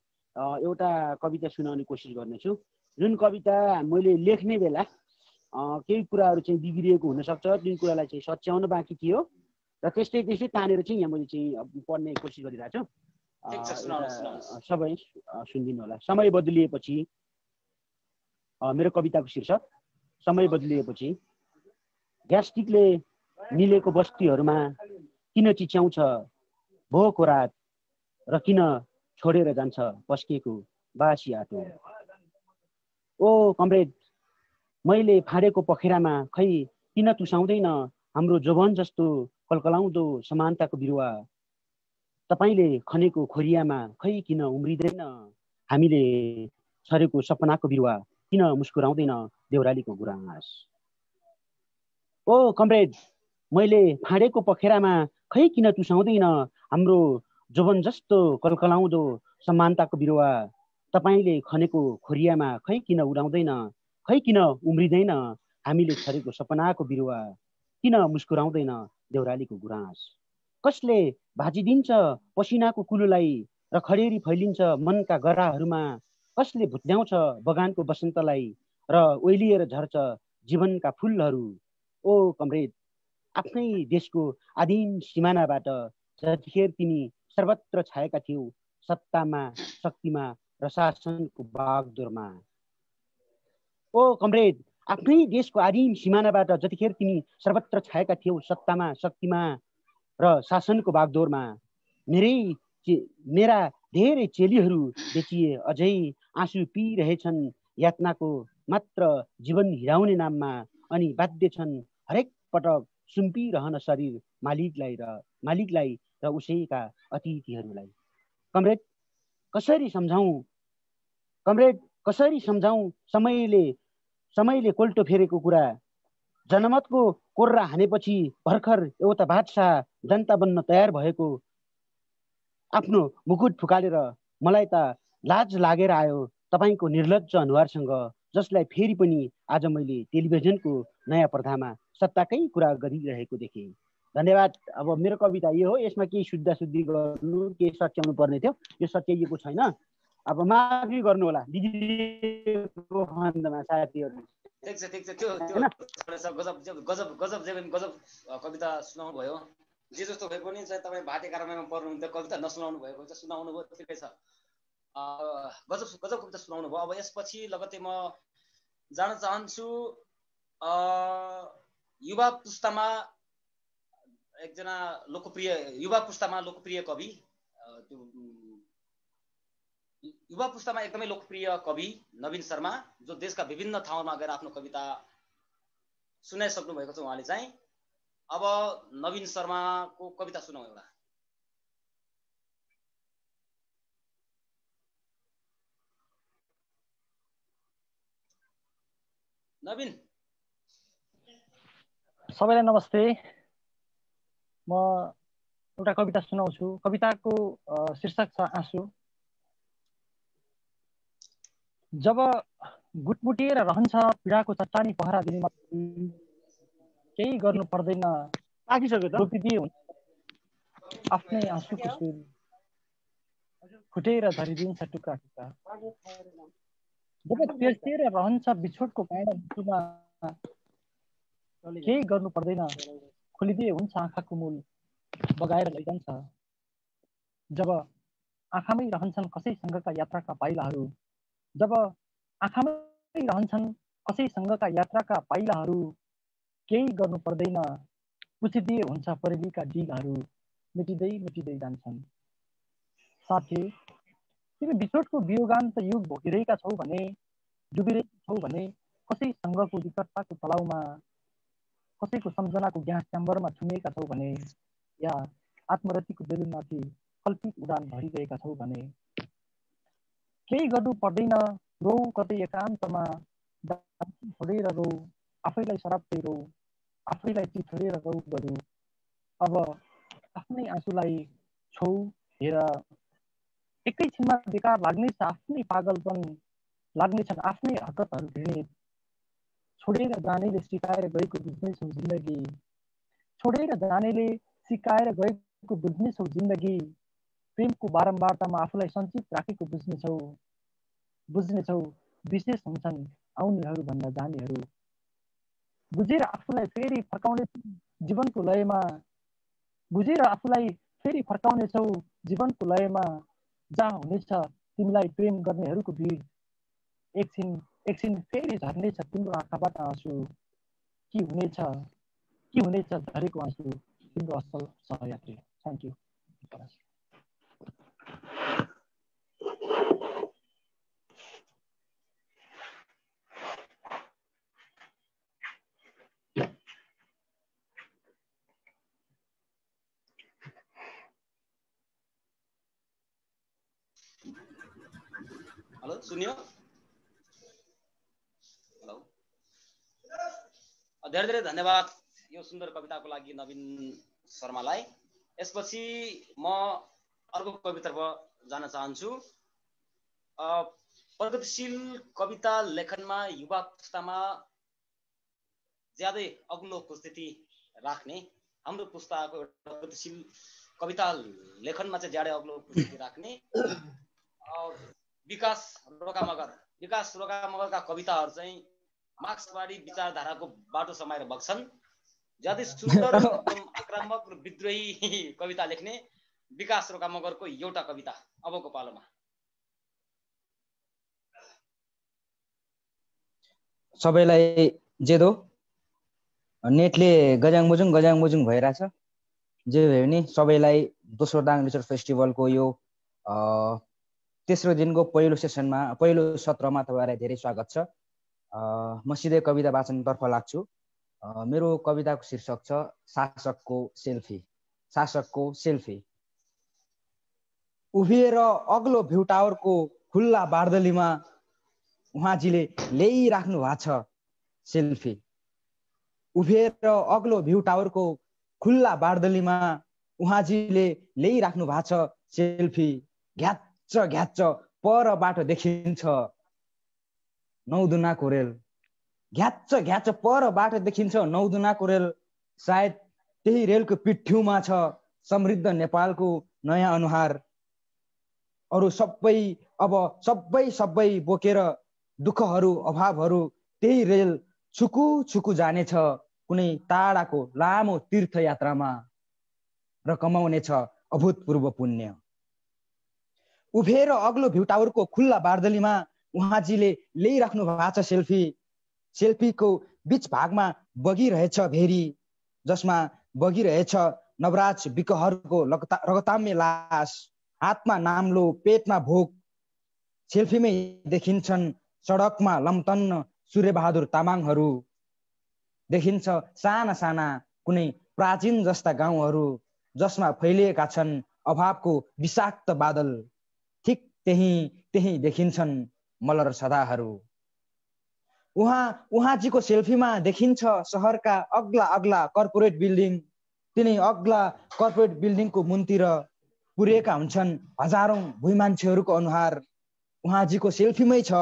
एउटा कविता सुनाउने कोसिस गर्नेछु। जुन कविता मैले लेख्ने बेला केही कुराहरू चाहिँ बिग्रिएको हुनसक्छ, जुन कुरालाई चाहिँ सच्याउन बाँकी थियो र त्यस्तै तानेर चाहिँ यहाँ मैले चाहिँ पढ्ने कोसिस गरिरहेको छु। सबै सुनिदिनु होला। समय बदलिएपछि, मेरो कविताको शीर्षक समय बदलिएपछि। ग्यास्ट्रिकले मिलेको बस्तीहरूमा किन चिच्याउँछ भोको रात र किन छोडेर जान्छ पस्किएको बासी आटो। ओ कमरेड, मैले फाडेको पखेरामा खै किन तुसाउँदैन हाम्रो जोवन जस्तो कलकलाउँदो समानताको बिरुवा। तपाईँले खनेको खोरियामा खै किन उम्रिँदैन हामीले छरेको सपनाको बिरुवा। किन मुस्कुराउँदैन देउरालीको गुराँस। ओ कमरेड, मैले फाडेको पखेरामा खै किन तुसाउँदैन हाम्रो जोवन जस्तो कलकलाउँदो समानताको बिरुवा। तपाईँले खनेको खोरियामा खै किन उडाउँदैन, खै किन उम्रिँदैन हामीले छरेको सपनाको बिरुवा। किन मुस्कुराउँदैन देउरालीको गुराँस। कसले भाजिदिन्छ पसिनाको कुलोलाई र खडेरी फैलिन्छ मनका गराहरूमा। कसले भुत्ल्याउँछ बगानको बसन्तलाई र ओइलिएर झर्छ जीवनका फुलहरू। ओ कमरेड, आफ्नै देशको आदिम सिमानाबाट जतिखेर तिमी सर्वत्र छाएका थियौ सत्तामा, शक्तिमा र शासनको बागडोरमा। ओ कमरेड, आफ्नै देशको आदिम सिमानाबाट जतिखेर तिमी सर्वत्र छाएका थियौ सत्तामा, शक्तिमा र शासनको बागडोरमा। मेरा धेरै चेलीहरू बेचिए, अझै आँसु पिइरहेछन् यातनाको मात्र जीवन हिराउने नाममा। अनि बाध्य छन् हरेक पटक सुम्पिरहन शरीर मालिकलाई र उसैका अतिथिहरूलाई। कमरेड कसरी सम्झाउँ समयले कोल्टो फेरेको कुरा। जनमतको कोर्रा हानेपछि भर्खर एउटा बादशाह जनता बन्न तयार भएको। आफ्नो मुकुट फुकालेर मलाई त लाज लागेर आयो तपाईँको निर्लज्ज अनुहारसँग, जसलाई फेरि पनि आज मैले टेलिभिजनको नयाँ पर्दामा सत्ताकै कुरा गरिरहेको देखेँ। धन्यवाद। अब मेरो कविता यो हो। यसमा केही शुद्धाशुद्धि गर्नु, केही सच्याउनु पर्ने थियो, यो सच्याइएको छैन। अब माफी गर्नु होला दिदीको खण्डमा साथीहरू। ठिक छ त्यो गजब कविता सुनाउनु भयो। जे जस्तो भए पनि चाहिँ तपाईँ भाटे कारबाहीमा पर्नुहुन्थ्यो, कविता नसुनाउनु भएको चाहिँ सुनाउनु भयो, ठिकै छ। गजब कविता सुनाउनु भयो। अब यसपछि लगत्तै म जान चाहन्छु युवा पुस्तामा लोकप्रिय कवि, युवा पुस्तामा एकदमै लोकप्रिय कवि नवीन शर्मा, जो देशका विभिन्न ठाउँमा गएर आफ्नो कविता सुनाइसक्नु भएको छ उहाँले चाहिँ। अब नवीन शर्माको कविता सुनाउँ एउटा। नवीन। सबैलाई नमस्ते। म एउटा कविता सुनाउँछु। कविताको शीर्षक छ आँसु। जब गुटमुटिएर रहन्छ पीडाको चट्टानी पहरा दिनेमा केही गर्नु पर्दैन, रोकिदिए हुन्छ आफ्नै आँसुको सुर, फुटेर झरिदिन्छ टुक्रा टुक्रा। जब तेर्सिएर रहन्छ बिछोडको काँडा मुटुमा केही गर्नु पर्दैन, खोलिदिए हुन्छ आँखाको मूल, बगाएर लैजान्छ। जब आँखामै रहन्छन् कसैसँगका यात्राका पाइलाहरू, जब आँखामै रहन्छन् कसैसँगका यात्राका पाइलाहरू, केही गर्नु पर्दैन, पुछिदिए हुन्छ परेलीका डिलहरू, मेटिँदै मेटिँदै जान्छन्। साथी, तिमी बिछोडको वियोगान्त युग भोगिरहेका छौ भने, डुबिरहेका छौ भने, कसैसँगको विकटताको तलाउमा, कसैको सम्झनाको ग्यास च्याम्बरमा छुमिएका छौ भने, या आत्मरतिको बेलुनमाथि कल्पित उडान भरिरहेका छौ भने, केही गर्नु पर्दैन, रौ कतै एकान्तमा, छोडेर रौ, आफैलाई सराप्दै रौ, आफैलाई ती छोडेर रौ बरु। अब आफ्नै आँसुलाई छौ हेर, एकैछिनमा बेकार लाग्नेछ आफ्नै पागलपन, लाग्नेछन् आफ्नै हरकतहरू घृणित। छोडेर जानेले सिकाएर गएको बुझ्नेछौ जिन्दगी, छोडेर जानेले सिकाएर गएको बुझ्नेछौ जिन्दगी। प्रेमको बारम्बारतामा आफूलाई सञ्चित राखेको बुझ्नेछौ विशेष हुन्छन् आउनेहरू भन्दा जानेहरू। बुझेर आफूलाई फेरि फर्काउनेछौ जीवनको लयमा, बुझेर आफूलाई फेरि फर्काउनेछौ जीवनको लयमा। जहाँ हुनेछ तिमीलाई प्रेम गर्नेहरूको भिड, एकछिन फेरि झर्नेछ तिम्रो आँखाबाट आँसु। के हुनेछ झरेको आँसु तिम्रो असल सहयात्री। Thank you. हेलो, सुन्यो? हेलो, धेरै धेरै धन्यवाद यो सुन्दर कविताको लागि नवीन शर्मालाई। यसपछि म अर्को कवितातर्फ जान चाहन्छु। प्रगतिशील कविता लेखनमा युवा पुस्तामा ज्यादै अग्लो उपस्थिति राख्ने, हाम्रो पुस्ताको प्रगतिशील कविता लेखनमा चाहिँ ज्यादै अग्लो उपस्थिति राख्ने विकास रोकामगरका कविताहरू चाहिँ मार्क्सवादी विचारधाराको बाटो समाएर बग्छन्। ज्यादै सुन्दर एकदम आक्रामक र विद्रोही कविता लेख्ने विकास रोकामगरको एउटा कविता अबको पालोमा। सबैलाई जेदो नेटले गजाङ भइरहेछ। जे भयो भने सबैलाई दोस्रो दाङ लिटरेचर फेस्टिभलको यो तेस्रो दिनको पहिलो सत्रमा तपाईँलाई धेरै स्वागत छ। म सिधै कविता वाचनतर्फ लाग्छु। मेरो कविताको शीर्षक छ शासकको सेल्फी। उभिएर अग्लो भ्यू टावरको खुल्ला बार्दलीमा उहाँजीले ल्याइराख्नु भएको छ सेल्फी। उभिएर अग्लो भ्यू टावरको खुल्ला बार्दलीमा उहाँजीले ल्याइराख्नु भएको छ सेल्फी। घ्याच्च परबाट देखिन्छ नौदुनाको रेल, घ्याच्च परबाट देखिन्छ नौदुनाको रेल। सायद त्यही रेलको पिठ्यूमा छ समृद्ध नेपालको नयाँ अनुहार। अरू सबै बोकेर दुःखहरू अभावहरू त्यही रेल छुकु जानेछ कुनै टाढाको लामो तीर्थयात्रामा र कमाउनेछ अभूतपूर्व पुण्य। उभिएर अग्लो भ्यू टावरको खुल्ला बार्दलीमा उहाँजीले ल्याइराख्नु भएको छ सेल्फी। सेल्फीको बीच भागमा बगिरहेछ भेरी, जसमा बगिरहेछ नवराज विकहरको रगताम्य लास। हातमा नाम्लो पेटमा भोक, सेल्फीमै देखिन्छन् सडकमा लम्तन्न सूर्यबहादुर तामाङहरू। देखिन्छ साना कुनै प्राचीन जस्ता गाउँहरू जसमा फैलिएका छन् अभावको विषाक्त बादल। ठिक त्यही देखिन्छन् मलर सदाहरू। उहाँजीको सेल्फीमा देखिन्छ सहरका अग्ला कर्पोरेट बिल्डिङ। तिनै अग्ला कर्पोरेट बिल्डिङको मुनतिर पुरिएका हुन्छन् हजारौं भुइँ मान्छेहरूको अनुहार। उहाँजीको सेल्फीमै छ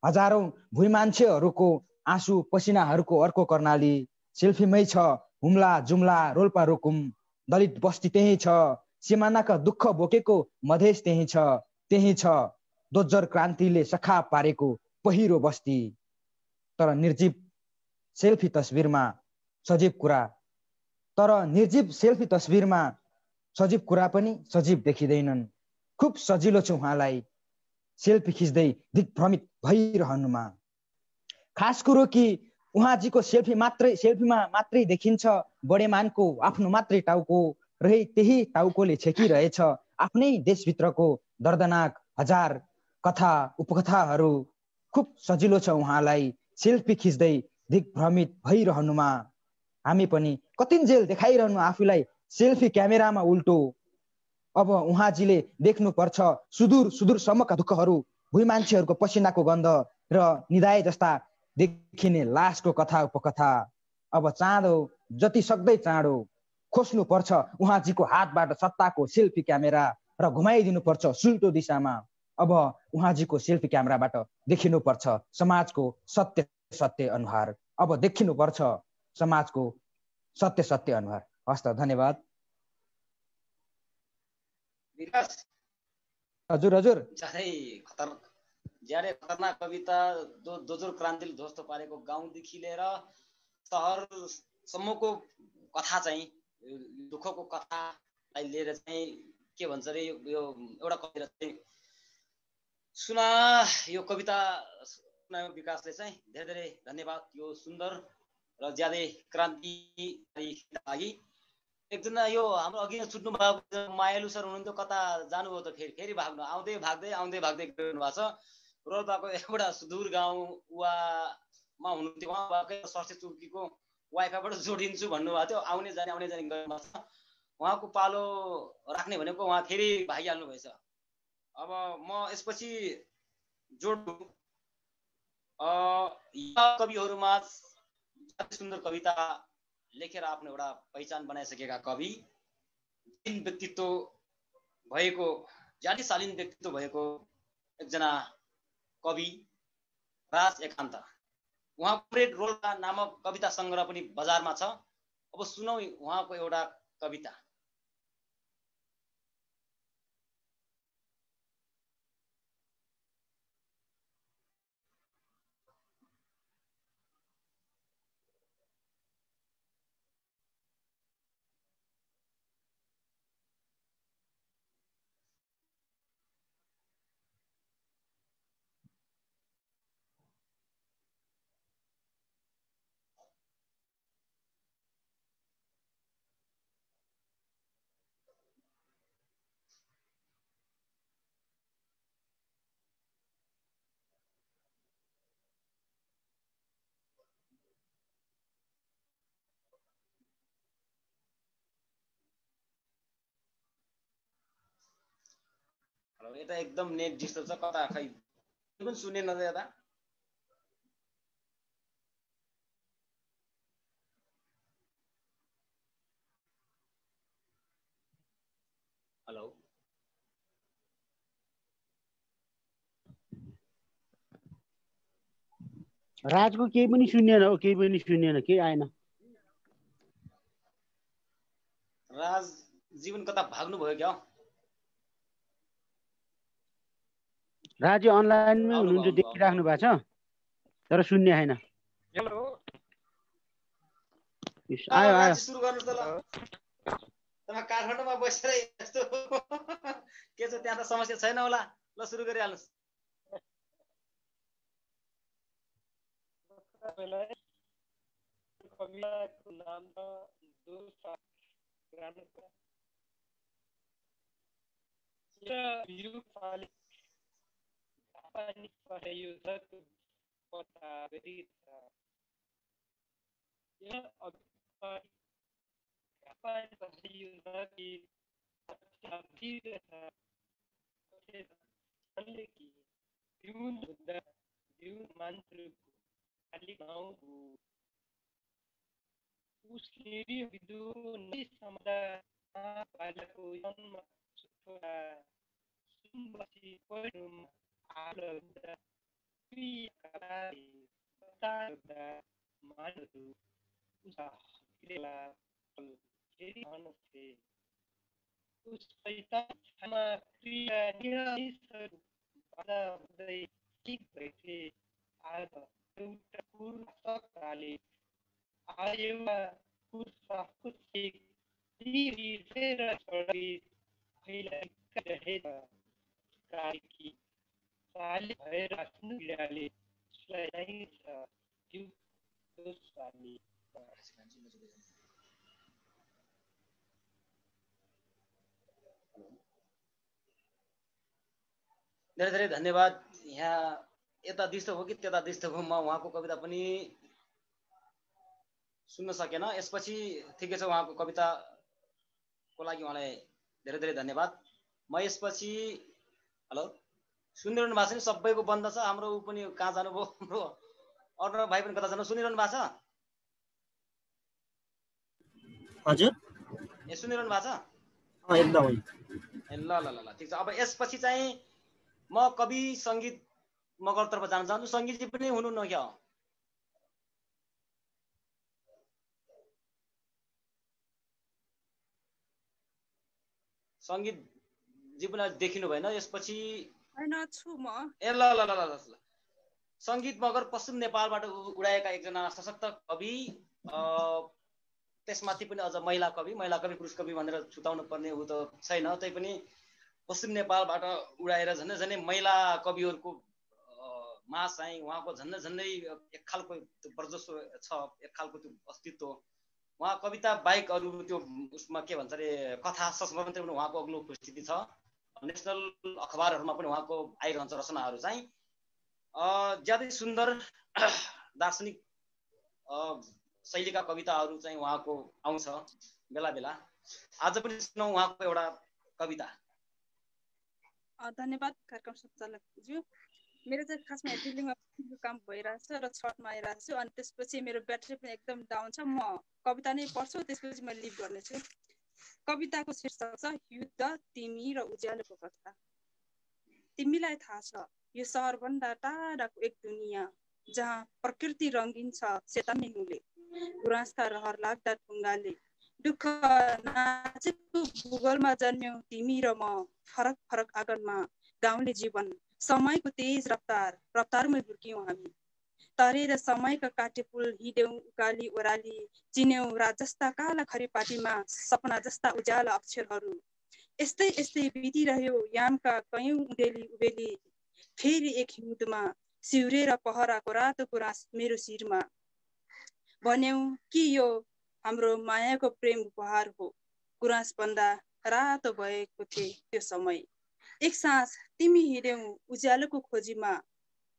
हजारौं भुइँ मान्छेहरूको आँसु पसिनाहरूको अर्को कर्णाली। सेल्फीमै छ हुम्ला जुम्ला रोल्पा रुकुम दलित बस्ती त्यही छ। सिमानाका दुःख बोकेको मधेस त्यही छ। दोज्जर क्रान्तिले सखा पारेको पहिरो बस्ती। तर निर्जीव सेल्फी तस्बिरमा सजीव कुरा पनि सजीव देखिँदैनन्। खुब सजिलो छ उहाँलाई सेल्फी खिच्दै दिग्भ्रमित भइरहनुमा। खास कुरो कि उहाँजीको सेल्फीमा मात्रै देखिन्छ बडेमानको आफ्नो मात्रै टाउको। त्यही टाउकोले छेकिरहेछ आफ्नै देशभित्रको दर्दनाक हजार कथा उपकथाहरू खुब सजिलो छ उहाँलाई सेल्फी खिच्दै दिग्भ्रमित भइरहनुमा। हामी पनि कतिन्जेल देखाइरहनु आफूलाई सेल्फी क्यामेरामा उल्टो। अब उहाँजीले देख्नुपर्छ सुदूर सुदूरसम्मका दुःखहरू, भुइँ मान्छेहरूको पसिनाको गन्ध र निदाए जस्ता देखिने लासको कथा उपकथा। अब चाँडो जति सक्दै चाँडो खोज्नु पर्छ उहाँजीको हातबाट सत्ताको सेल्फी क्यामेरा र घुमाइदिनुपर्छ सुल्टो दिशामा। अब उहाँजीको सेल्फी क्यामेराबाट देखिनुपर्छ समाजको सत्य सत्य अनुहार। अब देखिनुपर्छ समाजको सत्य सत्य अनुहार। हस् त, धन्यवाद। विकास हजुर हजुर ज्यादै खतरनाक कविता दोजोर क्रान्तिले ध्वस्त पारेको गाउँदेखि लिएर सहरसम्मको कथा चाहिँ दुःखको कथालाई लिएर चाहिँ के भन्छ अरे यो एउटा कविता चाहिँ सुना। यो कविता सुनायो विकासले चाहिँ धेरै धेरै धन्यवाद। यो सुन्दर र ज्यादै क्रान्तिकारी लागि। एकजना यो हाम्रो अघि छुट्नु भएको मायालु सर हुनुहुन्थ्यो, कता जानुभयो त? फेरि भाग्नु आउँदै भाग्दै गर्नु भएको छ। रोल्पाको एउटा सुदूर गाउँ उहाँमा हुनुहुन्थ्यो। उहाँकै सर्से चौकीको वाइफाईबाट जोडिन्छु भन्नुभएको थियो। आउने जाने गर्नु छ। उहाँको पालो राख्ने भनेको उहाँ फेरि भागिहाल्नु भएछ। अब म यसपछि जोड्छु कविहरूमा सुन्दर कविता लेखेर आफ्नो एउटा पहिचान बनाइसकेका कवि, व्यक्तित्व भएको ज्यादै शालीन व्यक्तित्व भएको एकजना कवि राज एकान्त। उहाँको रेड रोल्पा नामक कविता सङ्ग्रह पनि बजारमा छ। अब सुनौ उहाँको एउटा कविता। यता एकदम नेट डिस्टर्ब छ, कता खै पनि सुनेन त यता। हेलो राजको केही पनि सुनिएन हो, केही पनि सुनिएन, केही आएन। राज जीवन कता भाग्नु भयो क्या? राज अनलाइनमै हुनुहुन्छ, देखिराख्नु भएको छ तर सुन्ने छैन। हेलो आयो आयो सुरु गर्नुहोस् त ल। तपाईँ काठमाडौँमा बसेर यस्तो के छ, त्यहाँ त समस्या छैन होला? ल सुरु गरिहाल्नुहोस्। कविताको नाम त दोसा ग्रामका यो पाली पानी सहयोजक पता गरिन्छ। यो अभिपानी पानी सहयोजक कि जीवन हुँदा जीवन मान्छेको खाली गाउँ हो। उसले विद्युत नै समुदा बालको जन्म छोरा सुनबसी पढ्नुमा आलुदा पियाले बताउँदा मानहरू उसा हकिरेला फेरि भन्थे उसै तामा क्रिया निरामिसहरू बाधा हुँदै ठिक भएथे। आज एउटा कुर्सकाले आएवा कुर्साको सेक दिएर छोडी फैलाएका रहेछ। कार्की साली भएर आफ्नो पीडाले सुलाइन्छ त्यो दोस्राले। धेरै धेरै धन्यवाद। यहाँ यता दिष्ट हो कि त्यता दिष्ट हो, म उहाँको कविता पनि सुन्न सकेन। यसपछि ठिकै छ, उहाँको कविताको लागि उहाँलाई धेरै धेरै धन्यवाद। म यसपछि हेलो सुनिरहनु भएको छ नि? सबैको बन्द छ। हाम्रो ऊ पनि कहाँ जानुभयो? हाम्रो अर्णव भाइ पनि कता जानु? सुनिरहनु भएको छ? हजुर ए सुनिरहनु भएको छ? एकदमै। ए ल ल ल ल ठिक छ। अब यसपछि चाहिँ म कवि सङ्गीत मगरतर्फ जान चाहन्छु। सङ्गीतजी पनि हुनुहुन्न क्या? सङ्गीतजी पनि देखिनु भएन। यसपछि ए ल ल ल ल ल सङ्गीत मगर पश्चिम नेपालबाट उडाएका एकजना सशक्त कवि, त्यसमाथि पनि अझ महिला कवि पुरुष कवि भनेर छुटाउनु पर्ने ऊ त छैन। तैपनि पश्चिम नेपालबाट उडाएर झन्डै झन्डै महिला कविहरूको मा चाहिँ उहाँको झन्डै झन्डै एक खालको त्यो वर्चस्व छ, एक खालको त्यो अस्तित्व। उहाँ कविता बाहेक अरू त्यो उसमा के भन्छ अरे कथा संस्मरण पनि उहाँको अग्लो उपस्थिति छ। नेसनल अखबारहरूमा पनि उहाँको आइरहन्छ रचनाहरू चाहिँ। ज्यादै सुन्दर दार्शनिक शैलीका कविताहरू चाहिँ उहाँको आउँछ बेला बेला। आज पनि सुनौँ उहाँको एउटा कविता। धन्यवाद कार्यक्रम सञ्चालकज्यू। मेरो चाहिँ खासमा दिल्लीमा काम भइरहेछ र छठमा आइरहेको छु, अनि त्यसपछि मेरो ब्याट्री पनि एकदम डाउन छ। म कविता नै पढ्छु, त्यसपछि म लिभ गर्नेछु। कविताको शीर्षक छ युद्ध, तिमी र उज्यालोको कथा। तिमीलाई थाहा छ यो सहरभन्दा टाढाको एक दुनियाँ जहाँ प्रकृति रङ्गिन छ सेता मेनुले, गुराँसका रहर लाग्दा ढुङ्गाले, दुःख नाचेको भूगोलमा जन्म्यौ तिमी र म, फरक फरक आँगनमा गाउँले जीवन, समयको तेज रफ्तारमै हुर्क्यौँ हामी। तरेर समयका काटे पुल हिँड्यौँ उकाली ओह्राली, चिन्यौँ रात जस्ता काला खरीपाटीमा सपना जस्ता उज्याला अक्षरहरू। यस्तै यस्तै बितिरह्यो यामका कयौँ उडेली उबेली, फेरि एक हिउँदमा सिउरेर पहराको रातो गुराँस मेरो शिरमा। भन्यौ कि यो हाम्रो मायाको प्रेम उपहार हो, गुराँस भन्दा रातो भएको थिए त्यो समय। एक साँझ तिमी हिँड्यौ उज्यालोको खोजीमा,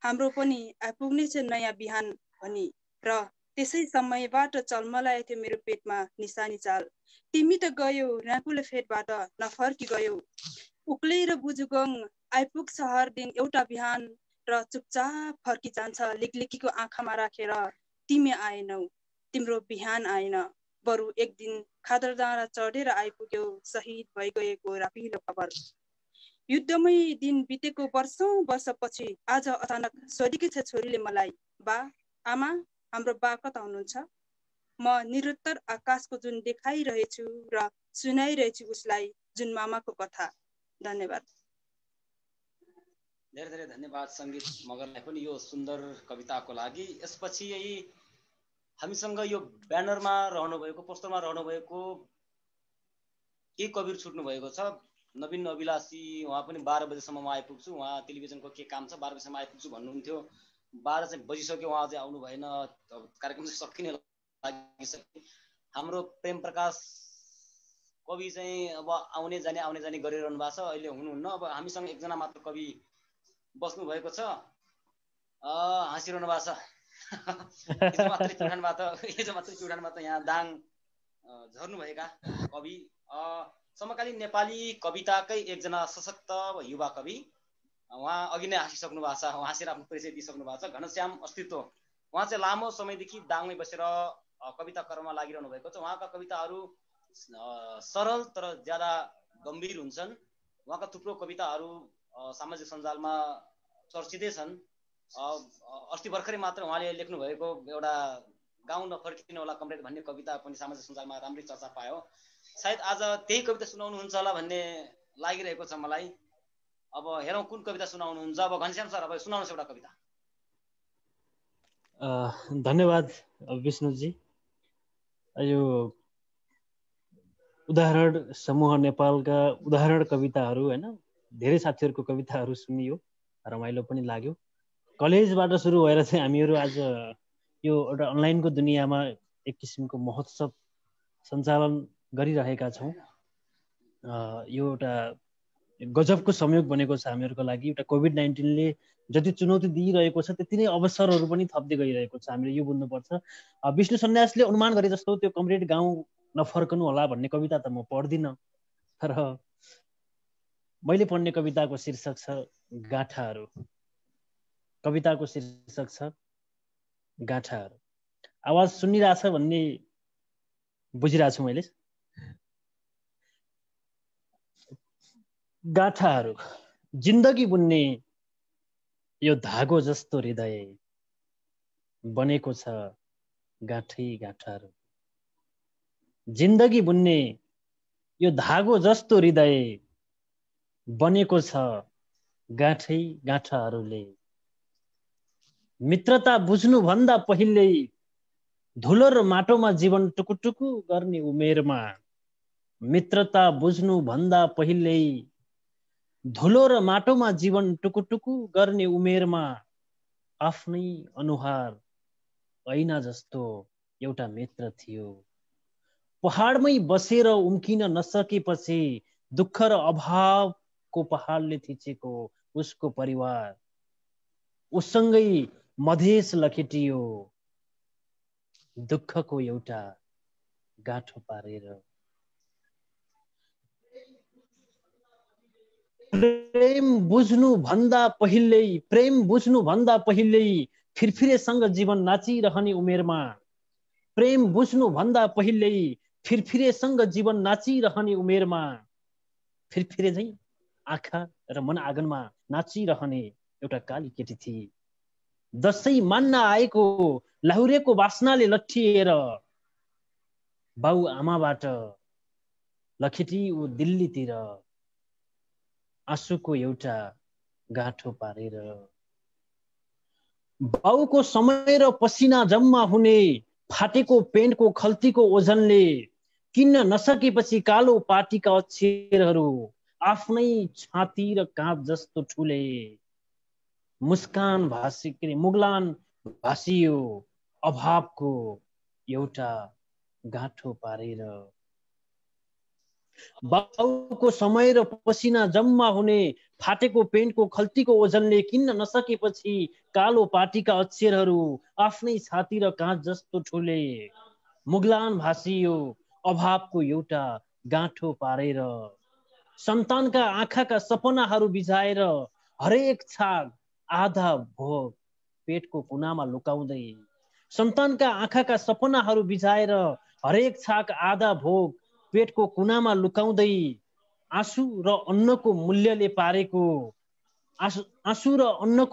हाम्रो पनि आइपुग्नेछ नयाँ बिहान भनी, र त्यसै समयबाट चलमलाए थियो मेरो पेटमा निशानी चाल। तिमी त गयौ राकुले फेदबाट नफर्की गयौ, उक्लेर बुजुगङ आइपुग्छ हर दिन एउटा बिहान, र चुपचाप फर्की जान्छ लिकलिकीको आँखामा राखेर। तिमी आएनौ, तिम्रो बिहान आएन, बरु एक दिन खादरडाँडा चढेर आइपुग्यौ शहीद भइगएको रापिलो खबर। युद्धमै दिन बितेको वर्षौं वर्षपछि आज अचानक सोधेकी छ छोरीले मलाई, बा आमा हाम्रो बा कता हुनुहुन्छ? म निरुत्तर आकाशको जुन देखाइरहेछु र सुनाइरहेछु उसलाई जुन मामाको कथा। धन्यवाद। धेरै धेरै धन्यवाद सङ्गीत मगरलाई पनि यो सुन्दर कविताको लागि। यसपछि यही हामीसँग यो ब्यानरमा रहनुभएको, पोस्टरमा रहनुभएको केही कविहरू छुट्नु भएको छ। नवीन अभिलाषी, उहाँ पनि 12 बजेसम्म म आइपुग्छु, उहाँ टेलिभिजनको के काम छ 12 बजेसम्म आइपुग्छु भन्नुहुन्थ्यो। 12 चाहिँ बजिसक्यो, उहाँ अझै आउनु भएन। कार्यक्रम चाहिँ सकिने लागिसक्यो। हाम्रो प्रेम प्रकाश कवि चाहिँ अब आउने जाने गरिरहनु भएको छ, अहिले हुनुहुन्न। अब हामीसँग एकजना मात्र कवि बस्नु भएको छ, हाँसिरहनु भएको छ। हिजो मात्रै चुडानमा त यहाँ दाङ झर्नुभएका कवि, समकालीन नेपाली कविताकै एकजना सशक्त युवा कवि। उहाँ अघि नै हाँसिसक्नु भएको छ, हाँसेर आफ्नो परिचय दिइसक्नु भएको छ। घनश्याम अस्तित्व, उहाँ चाहिँ लामो समयदेखि दाङमै बसेर कविता कर्ममा लागिरहनु भएको छ। उहाँका कविताहरू सरल तर ज्यादा गम्भीर हुन्छन्। उहाँका थुप्रो कविताहरू सामाजिक सञ्जालमा चर्चितै छन्। अस्ति भर्खरै मात्र उहाँले लेख्नु भएको एउटा गाउँ नफर्किने होला कमरेड भन्ने कविता पनि सामाजिक सञ्जालमा राम्रै चर्चा पायो। सायद आज त्यही कविता सुनाउनुहुन्छ होला भन्ने लागिरहेको छ मलाई। अब हेरौँ कुन कविता सुनाउनुहुन्छ। अब घनश्याम सर, अब सुनाउनुहोस् एउटा कविता। धन्यवाद विष्णुजी। यो उदाहरण समूह नेपालका उदाहरण कविताहरू हैन, धेरै साथीहरूको कविताहरू सुनियो, रमाइलो पनि लाग्यो। कलेजबाट सुरु भएर चाहिँ हामीहरू आज यो एउटा अनलाइनको दुनियाँमा एक किसिमको महोत्सव सञ्चालन गरिरहेका छौँ। यो एउटा गजबको संयोग बनेको छ हामीहरूको लागि। एउटा कोभिड-19ले जति चुनौती दिइरहेको छ त्यति नै अवसरहरू पनि थप्दै गइरहेको छ, हामीले यो बुझ्नुपर्छ। विष्णु सन्यासले अनुमान गरे जस्तो त्यो कमरेड गाउँ नफर्कनु होला भन्ने कविता त म पढ्दिनँ, तर मैले पढ्ने कविताको शीर्षक छ गाँठाहरू। कविताको शीर्षक छ गाँठाहरू। आवाज सुनिरहेछ भन्ने बुझिरहेको छु मैले। गाँठाहरू। जिन्दगी बुन्ने यो धागो जस्तो हृदय बनेको छ गाँठै गाँठाहरू। जिन्दगी बुन्ने यो धागो जस्तो हृदय बनेको छ गाँठै गाँठाहरूले। मित्रता बुझ्नुभन्दा पहिल्यै धुलो र माटोमा जीवन टुकुटुकु गर्ने उमेरमा, मित्रता बुझ्नुभन्दा पहिल्यै धुलो र माटोमा जीवन टुकुटुकु गर्ने उमेरमा आफ्नै अनुहार ऐना जस्तो एउटा मित्र थियो। पहाडमै बसेर उम्किन नसकेपछि दुःख र अभावको पहाडले थिचेको उसको परिवार उसँगै मधेस लखेटियो दुःखको एउटा गाँठो पारेर। प्रेम बुझ्नु भन्दा पहिल्यै फिरफिरेसँग जीवन नाचिरहने उमेरमा, प्रेम बुझ्नु भन्दा पहिल्यै फिरफिरेसँग जीवन नाचिरहने उमेरमा, फिरफिरे झैं आँखा र मन आँगनमा नाचिरहने एउटा काली केटी थिए। दसैँ मान्न आएको लाहुरेको बास्नाले लट्ठिएर बाउ आमाबाट लखेटी ऊ दिल्लीतिर आँसुको एउटा गाँठो पारेर। बाउको समय र पसिना जम्मा हुने फाटेको पेन्टको खल्तीको ओजनले किन्न नसकेपछि कालो पाटीका अक्षरहरू आफ्नै छाती र काँध जस्तो ठुले मुस्कान मुगलान भासियो अभावको एउटा गाँठो पारेर। बाउको समय र पसिना जम्मा हुने फाटेको पेन्टको खल्तीको ओजनले किन्न नसकेपछि कालो पाटीका अक्षरहरू आफ्नै छाती र काँध जस्तो ठुले मुगलान भासियो अभावको एउटा गाँठो पारेर। सन्तानका आँखाका सपनाहरू बिझाएर हरेक छाक आधा भोग पेटको कुनामा लुकाउँदै, सन्तानका आँखाका सपनाहरू बिझाएर हरेक छाक आधा भोग पेटको कुनामा लुकाउँदै आँसु र अन्नको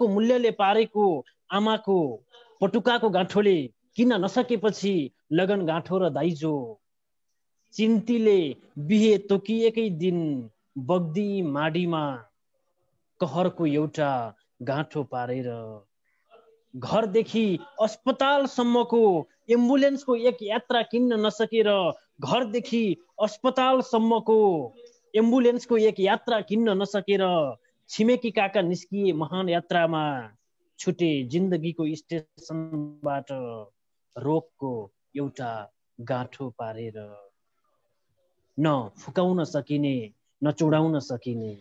मूल्यले पारेको आमाको पटुकाको गाँठोले किन्न नसकेपछि लगन गाँठो र दाइजो चिन्तीले बिहे तोकिएकै दिन बग्दी माडीमा कहरको एउटा गाँठो पारेर। घरदेखि अस्पतालसम्मको एम्बुलेन्सको एक यात्रा किन्न नसकेर, घरदेखि अस्पतालसम्मको एम्बुलेन्सको एक यात्रा किन्न नसकेर छिमेकी काका निस्किए महान यात्रामा, छुटे जिन्दगीको स्टेसनबाट रोगको एउटा गाँठो पारेर। न फुकाउन सकिने न चुडाउन सकिने,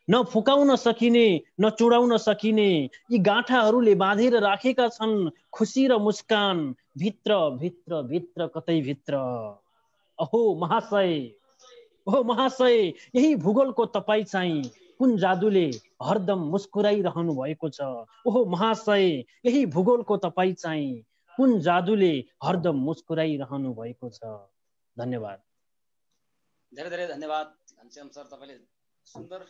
न फुकाउन सकिने न चुडाउन सकिने यी गाँठाहरूले बाँधेर राखेका छन् खुसी र मुस्कान भित्र भित्र भित्र कतै भित्र। अहो महाशय यही भूगोलको तपाई चाहिँ कुन जादुले हरदम मुस्कुराइरहनु भएको छ। ओहो महाशय यही भूगोलको तपाई चाहिँ कुन जादुले हरदम मुस्कुराइरहनु भएको छ। धन्यवाद। धेरै धेरै धन्यवाद घनश्याम सर, तपाईँले सुन्दर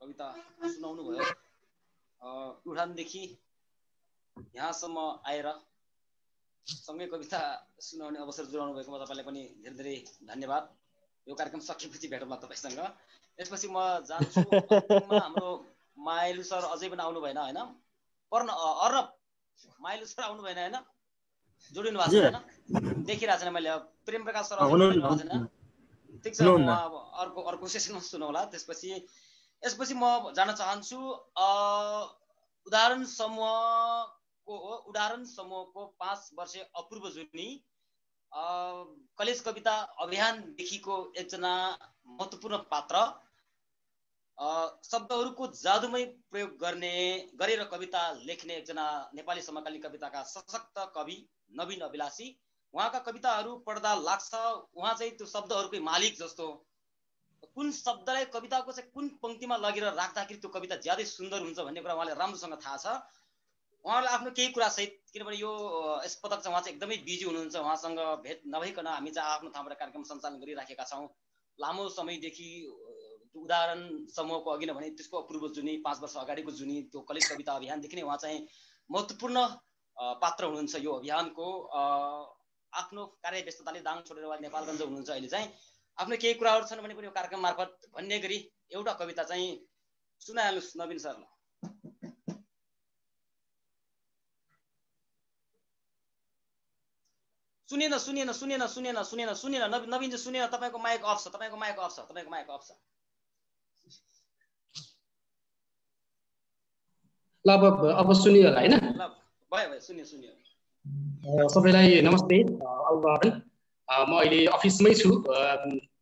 कविता सुनाउनु भयो। उडानदेखि यहाँसम्म आएर सँगै कविता सुनाउने अवसर जुटाउनु भएकोमा तपाईँलाई पनि धेरै धेरै धन्यवाद। यो कार्यक्रम सकिएपछि भेटौँला तपाईँसँग। त्यसपछि म जान्छु हाम्रो माइलु सर अझै पनि आउनु भएन होइन? अर्नब माइलु सर आउनु भएन होइन? जोडिनु भएको छैन, देखिरहेको छैन मैले। प्रेम प्रकाश सर आउनु भएको छैन। ठिक छ, म अर्को सेसनमा सुनौला। यसपछि म जान्न चाहन्छु उदाहरण समूहको 5 वर्षे अपूर्व जुनी कलेज कविता अभियानदेखिको एकजना महत्त्वपूर्ण पात्र शब्दहरूको जादुमय प्रयोग गरेर कविता लेख्ने एकजना नेपाली समकालीन कविताका सशक्त कवि नवीन अभिलाषी। उहाँका कविताहरू पढ्दा लाग्छ उहाँ चाहिँ त्यो शब्दहरूकै मालिक जस्तो। कुन शब्दलाई कविताको चाहिँ कुन पंक्तिमा लगेर राख्दाखेरि त्यो कविता ज्यादै सुन्दर हुन्छ भन्ने कुरा उहाँले राम्रोसँग थाहा छ। उहाँले आफ्नो केही कुरा सहित, किनभने यो यस पटक चाहिँ उहाँ चाहिँ एकदमै बिजी हुनुहुन्छ, उहाँसँग भेट नभइकन हामी चाहिँ आफ्नो ठाउँबाट कार्यक्रम सञ्चालन गरिराखेका छौँ। लामो समयदेखि उदाहरण समूहको अघि नै भने त्यसको अपूर्व जुनी 5 वर्ष अगाडिको जुनी त्यो कलेज कविता अभियानदेखि नै उहाँ चाहिँ महत्त्वपूर्ण पात्र हुनुहुन्छ यो अभियानको। आफ्नो कार्य व्यस्तताले दाङ छोडेर उहाँ नेपालगञ्ज हुनुहुन्छ अहिले चाहिँ। आफ्नो केही कुराहरू छन् भने पनि यो कार्यक्रम मार्फत भन्ने गरी एउटा कविता चाहिँ सुनाइहाल्नुहोस् नवीन सरलाई। सुनेन सुनेन सुनेन सुनेन सुनेन सुनेन नवीन चाहिँ सुनेन। तपाईँको माइक अफ छ, तपाईँको माइक अफ छ, तपाईँको माइक अफ छ। ल अब सुनियो होला हैन? ल भयो भयो, सुनियो सुनियो। सबैलाई नमस्ते। म अहिले अफिसमै छु।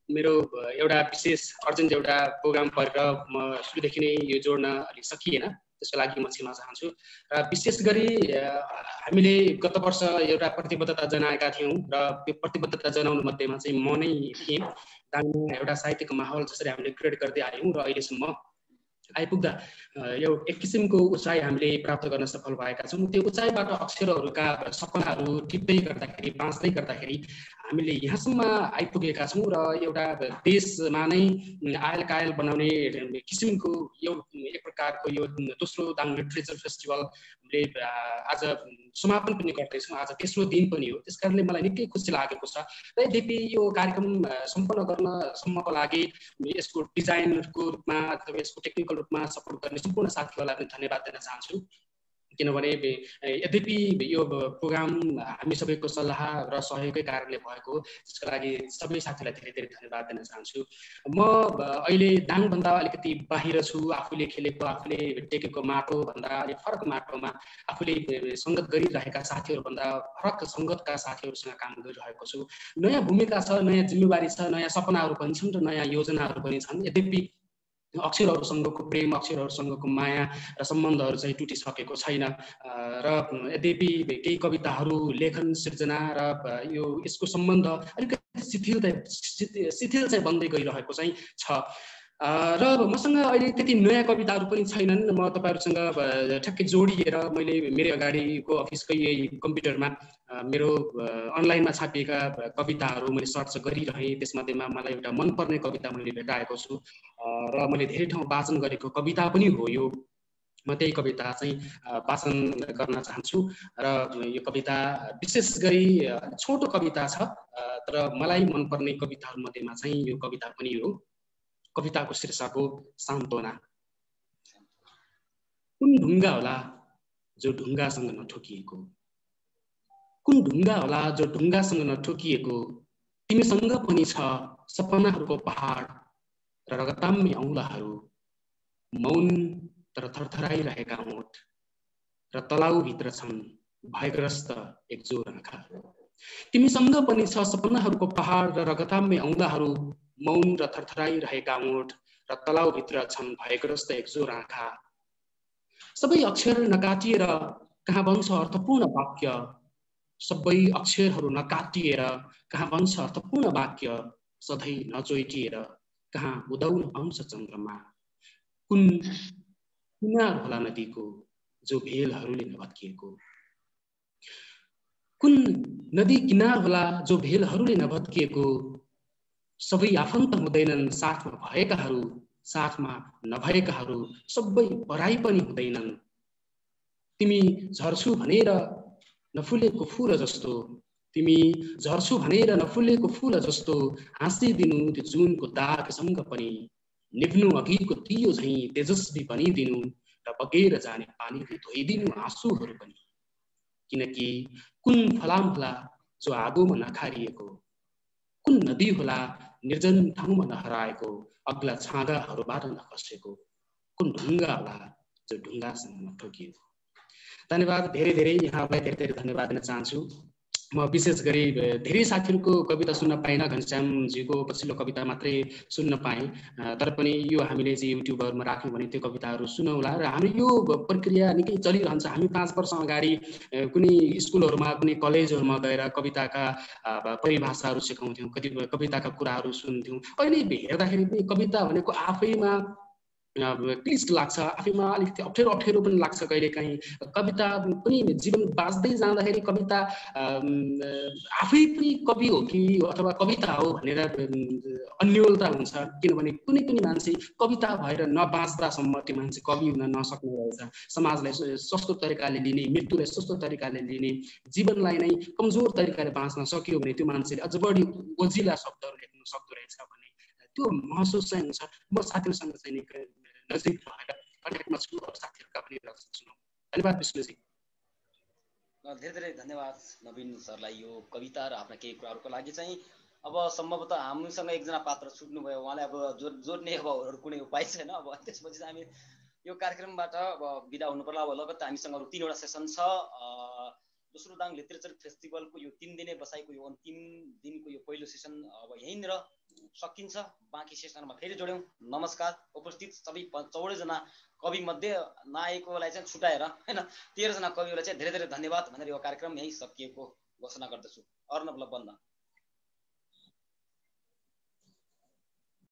मेरो एउटा विशेष अर्जेन्ट एउटा प्रोग्राम परेर म सुरुदेखि नै यो जोड्न अलिक सकिएन, त्यसको लागि म क्षमा चाहन्छु। र विशेष गरी हामीले गत वर्ष एउटा प्रतिबद्धता जनाएका थियौँ र त्यो प्रतिबद्धता जनाउनु मध्येमा चाहिँ म नै थिएँ। दाङमा एउटा साहित्यको माहौल जसरी हामीले क्रिएट गर्दै आयौँ र अहिलेसम्म आइपुग्दा यो एक किसिमको उचाइ हामीले प्राप्त गर्न सफल भएका छौँ। त्यो उचाइबाट अक्षरहरूका सपनाहरू टिप्दै गर्दाखेरि, बाँच्दै गर्दाखेरि हामीले यहाँसम्म आइपुगेका छौँ र एउटा देशमा नै आयल कायल बनाउने किसिमको यो एक प्रकारको यो दोस्रो दाङ लिटरेचर फेस्टिभलले आज समापन पनि गर्दैछौँ। आज तेस्रो दिन पनि हो, त्यसकारणले मलाई निकै खुसी लागेको छ। र यद्यपि यो कार्यक्रम सम्पन्न गर्नसम्मको लागि यसको डिजाइनको रूपमा अथवा यसको टेक्निकल रूपमा सपोर्ट गर्ने सम्पूर्ण साथीहरूलाई पनि धन्यवाद दिन चाहन्छु। किनभने यद्यपि यो प्रोग्राम हामी सबैको सल्लाह र सहयोगकै कारणले भएको, त्यसको लागि सबै साथीलाई धेरै धेरै धन्यवाद दिन चाहन्छु। म अहिले दाङभन्दा अलिकति बाहिर छु। आफूले खेलेको, आफूले टेकेको माटोभन्दा अलिक फरक माटोमा आफूले सङ्गत गरिरहेका साथीहरूभन्दा फरक सङ्गतका साथीहरूसँग काम गरिरहेको छु। नयाँ भूमिका छ, नयाँ जिम्मेवारी छ, नयाँ सपनाहरू पनि छन् र नयाँ योजनाहरू पनि छन्। यद्यपि अक्षरहरूसँगको प्रेम, अक्षरहरूसँगको माया र सम्बन्धहरू चाहिँ टुटिसकेको छैन र यद्यपि केही कविताहरू, लेखन, सिर्जना र यो यसको सम्बन्ध अलिकति शिथिल चाहिँ बन्दै गइरहेको चाहिँ छ। र मसँग अहिले त्यति नयाँ कविताहरू पनि छैनन्। म तपाईँहरूसँग ठ्याक्कै जोडिएर मैले मेरो अगाडिको अफिसकै यही कम्प्युटरमा मेरो अनलाइनमा छापिएका कविताहरू मैले सर्च गरिरहेँ। त्यसमध्येमा मलाई एउटा मनपर्ने कविता मैले भेटाएको छु र मैले धेरै ठाउँ वाचन गरेको कविता पनि हो यो। म त्यही कविता चाहिँ वाचन गर्न चाहन्छु र यो कविता विशेष गरी छोटो कविता छ, तर मलाई मनपर्ने कविताहरूमध्येमा चाहिँ यो कविता पनि हो। कविताको शीर्षक हो सान्त्वना। कुन ढुङ्गा होला जो ढुङ्गासँग नठोकिएको, कुन ढुङ्गा होला जो ढुङ्गासँग नठोकिएको, तिमीसँग पनि छ सपनाहरूको पहाड र रगताम्य औँलाहरू, मौन तर थरथराइरहेका होठ र तलाउभित्र छन् भयग्रस्त एकजोर आँखा। तिमीसँग पनि छ सपनाहरूको पहाड र रगताम्य औँलाहरू, मौन र थरथराइरहेका होठ र तलाउभित्र छन् भयग्रस्त एकजोर आँखा। सबै अक्षर नकाटिएर कहाँ बन्छ अर्थपूर्ण वाक्य, सबै अक्षरहरू नकाटिएर कहाँ बन्छ अर्थपूर्ण वाक्य, सधैँ नचोइटिएर कहाँ उदाउन आउँछ चन्द्रमा। कुन किनार होला नदीको जो भेलहरूले नभत्किएको, कुन नदी किनार होला जो भेलहरूले नभत्किएको, सबै आफन्त हुँदैनन् साथमा भएकाहरू, साथमा नभएकाहरू सबै पराई पनि हुँदैनन्। तिमी झर्छु भनेर नफुलेको फूल जस्तो, तिमी झर्छु भनेर नफुलेको फूल जस्तो, हाँसिदिनु त्यो जुनको दागसँग पनि, निभ्नु अघिको दियो झैँ तेजस्वी बनिदिनु र बगेर जाने पानीले धोइदिनु आँसुहरू पनि। किनकि कुन फलाम होला जो आगोमा नखारिएको, कुन नदी होला निर्जन ठाउँमा नहराएको, अग्ला छाँगाहरूबाट नखसेको, कुन ढुङ्गा होला जो ढुङ्गासँग नठोकिएको। धन्यवाद, धेरै धेरै यहाँलाई धेरै धेरै धन्यवाद दिन चाहन्छु। म विशेष गरी धेरै साथीहरूको कविता सुन्न पाइनँ, घनश्यामजीको पछिल्लो कविता मात्रै सुन्न पाएँ। तर पनि यो हामीले चाहिँ युट्युबहरूमा राख्यौँ भने त्यो कविताहरू सुनौला र हाम्रो यो प्रक्रिया निकै चलिरहन्छ। हामी 5 वर्ष अगाडि कुनै स्कुलहरूमा कुनै कलेजहरूमा गएर कविताका परिभाषाहरू सिकाउँथ्यौँ, कतिपय कविताका कुराहरू सुन्थ्यौँ। अहिले हेर्दाखेरि पनि कविता भनेको आफैमा क्लिष्ट लाग्छ, आफैमा अलिकति अप्ठ्यारो पनि लाग्छ कहिलेकाहीँ। कविता पनि जीवन बाँच्दै जाँदाखेरि कविता आफै पनि कवि हो कि अथवा कविता हो भनेर अन्योलता हुन्छ। किनभने कुनै पनि मान्छे कविता भएर नबाँच्दासम्म त्यो मान्छे कवि हुन नसक्ने रहेछ। समाजलाई सस्तो तरिकाले लिने, मृत्युलाई सस्तो तरिकाले लिने, जीवनलाई नै कमजोर तरिकाले बाँच्न सक्यो भने त्यो मान्छेले अझ बढी ओजिला शब्दहरू लेख्न सक्दो रहेछ भन्ने त्यो महसुस चाहिँ हुन्छ। म साथीहरूसँग चाहिँ नजिक भएर कन्ट्याक्टमा छु। साथीहरूका पनि सुनौँ। धन्यवाद विष्णुजी। धेरै धेरै धन्यवाद नवीन सरलाई यो कविता र आफ्ना केही कुराहरूको लागि चाहिँ। अब सम्भवतः हामीसँग एकजना पात्र छुट्नुभयो, उहाँलाई अब जोड्ने अब अरू कुनै उपाय छैन। अब त्यसपछि हामी यो कार्यक्रमबाट अब बिदा हुनुपर्ला। अब लगत्तै हामीसँग अरू 3वटा सेसन छ। दोस्रो दाङ लिटरेचर फेस्टिभलको यो 3 दिने बसाइको यो अन्तिम दिनको यो पहिलो सेसन अब यहीँनिर सकिन्छ। बाँकी सेसनमा फेरि जोड्यौँ। नमस्कार। उपस्थित सबै 14 जना कवि मध्ये नआएकोलाई चाहिँ छुटाएर हैन 13 जना कविहरूलाई चाहिँ धेरै धेरै धन्यवाद भनेर यो कार्यक्रम यहीँ सकिएको घोषणा गर्दछु। अर्नव बन्द।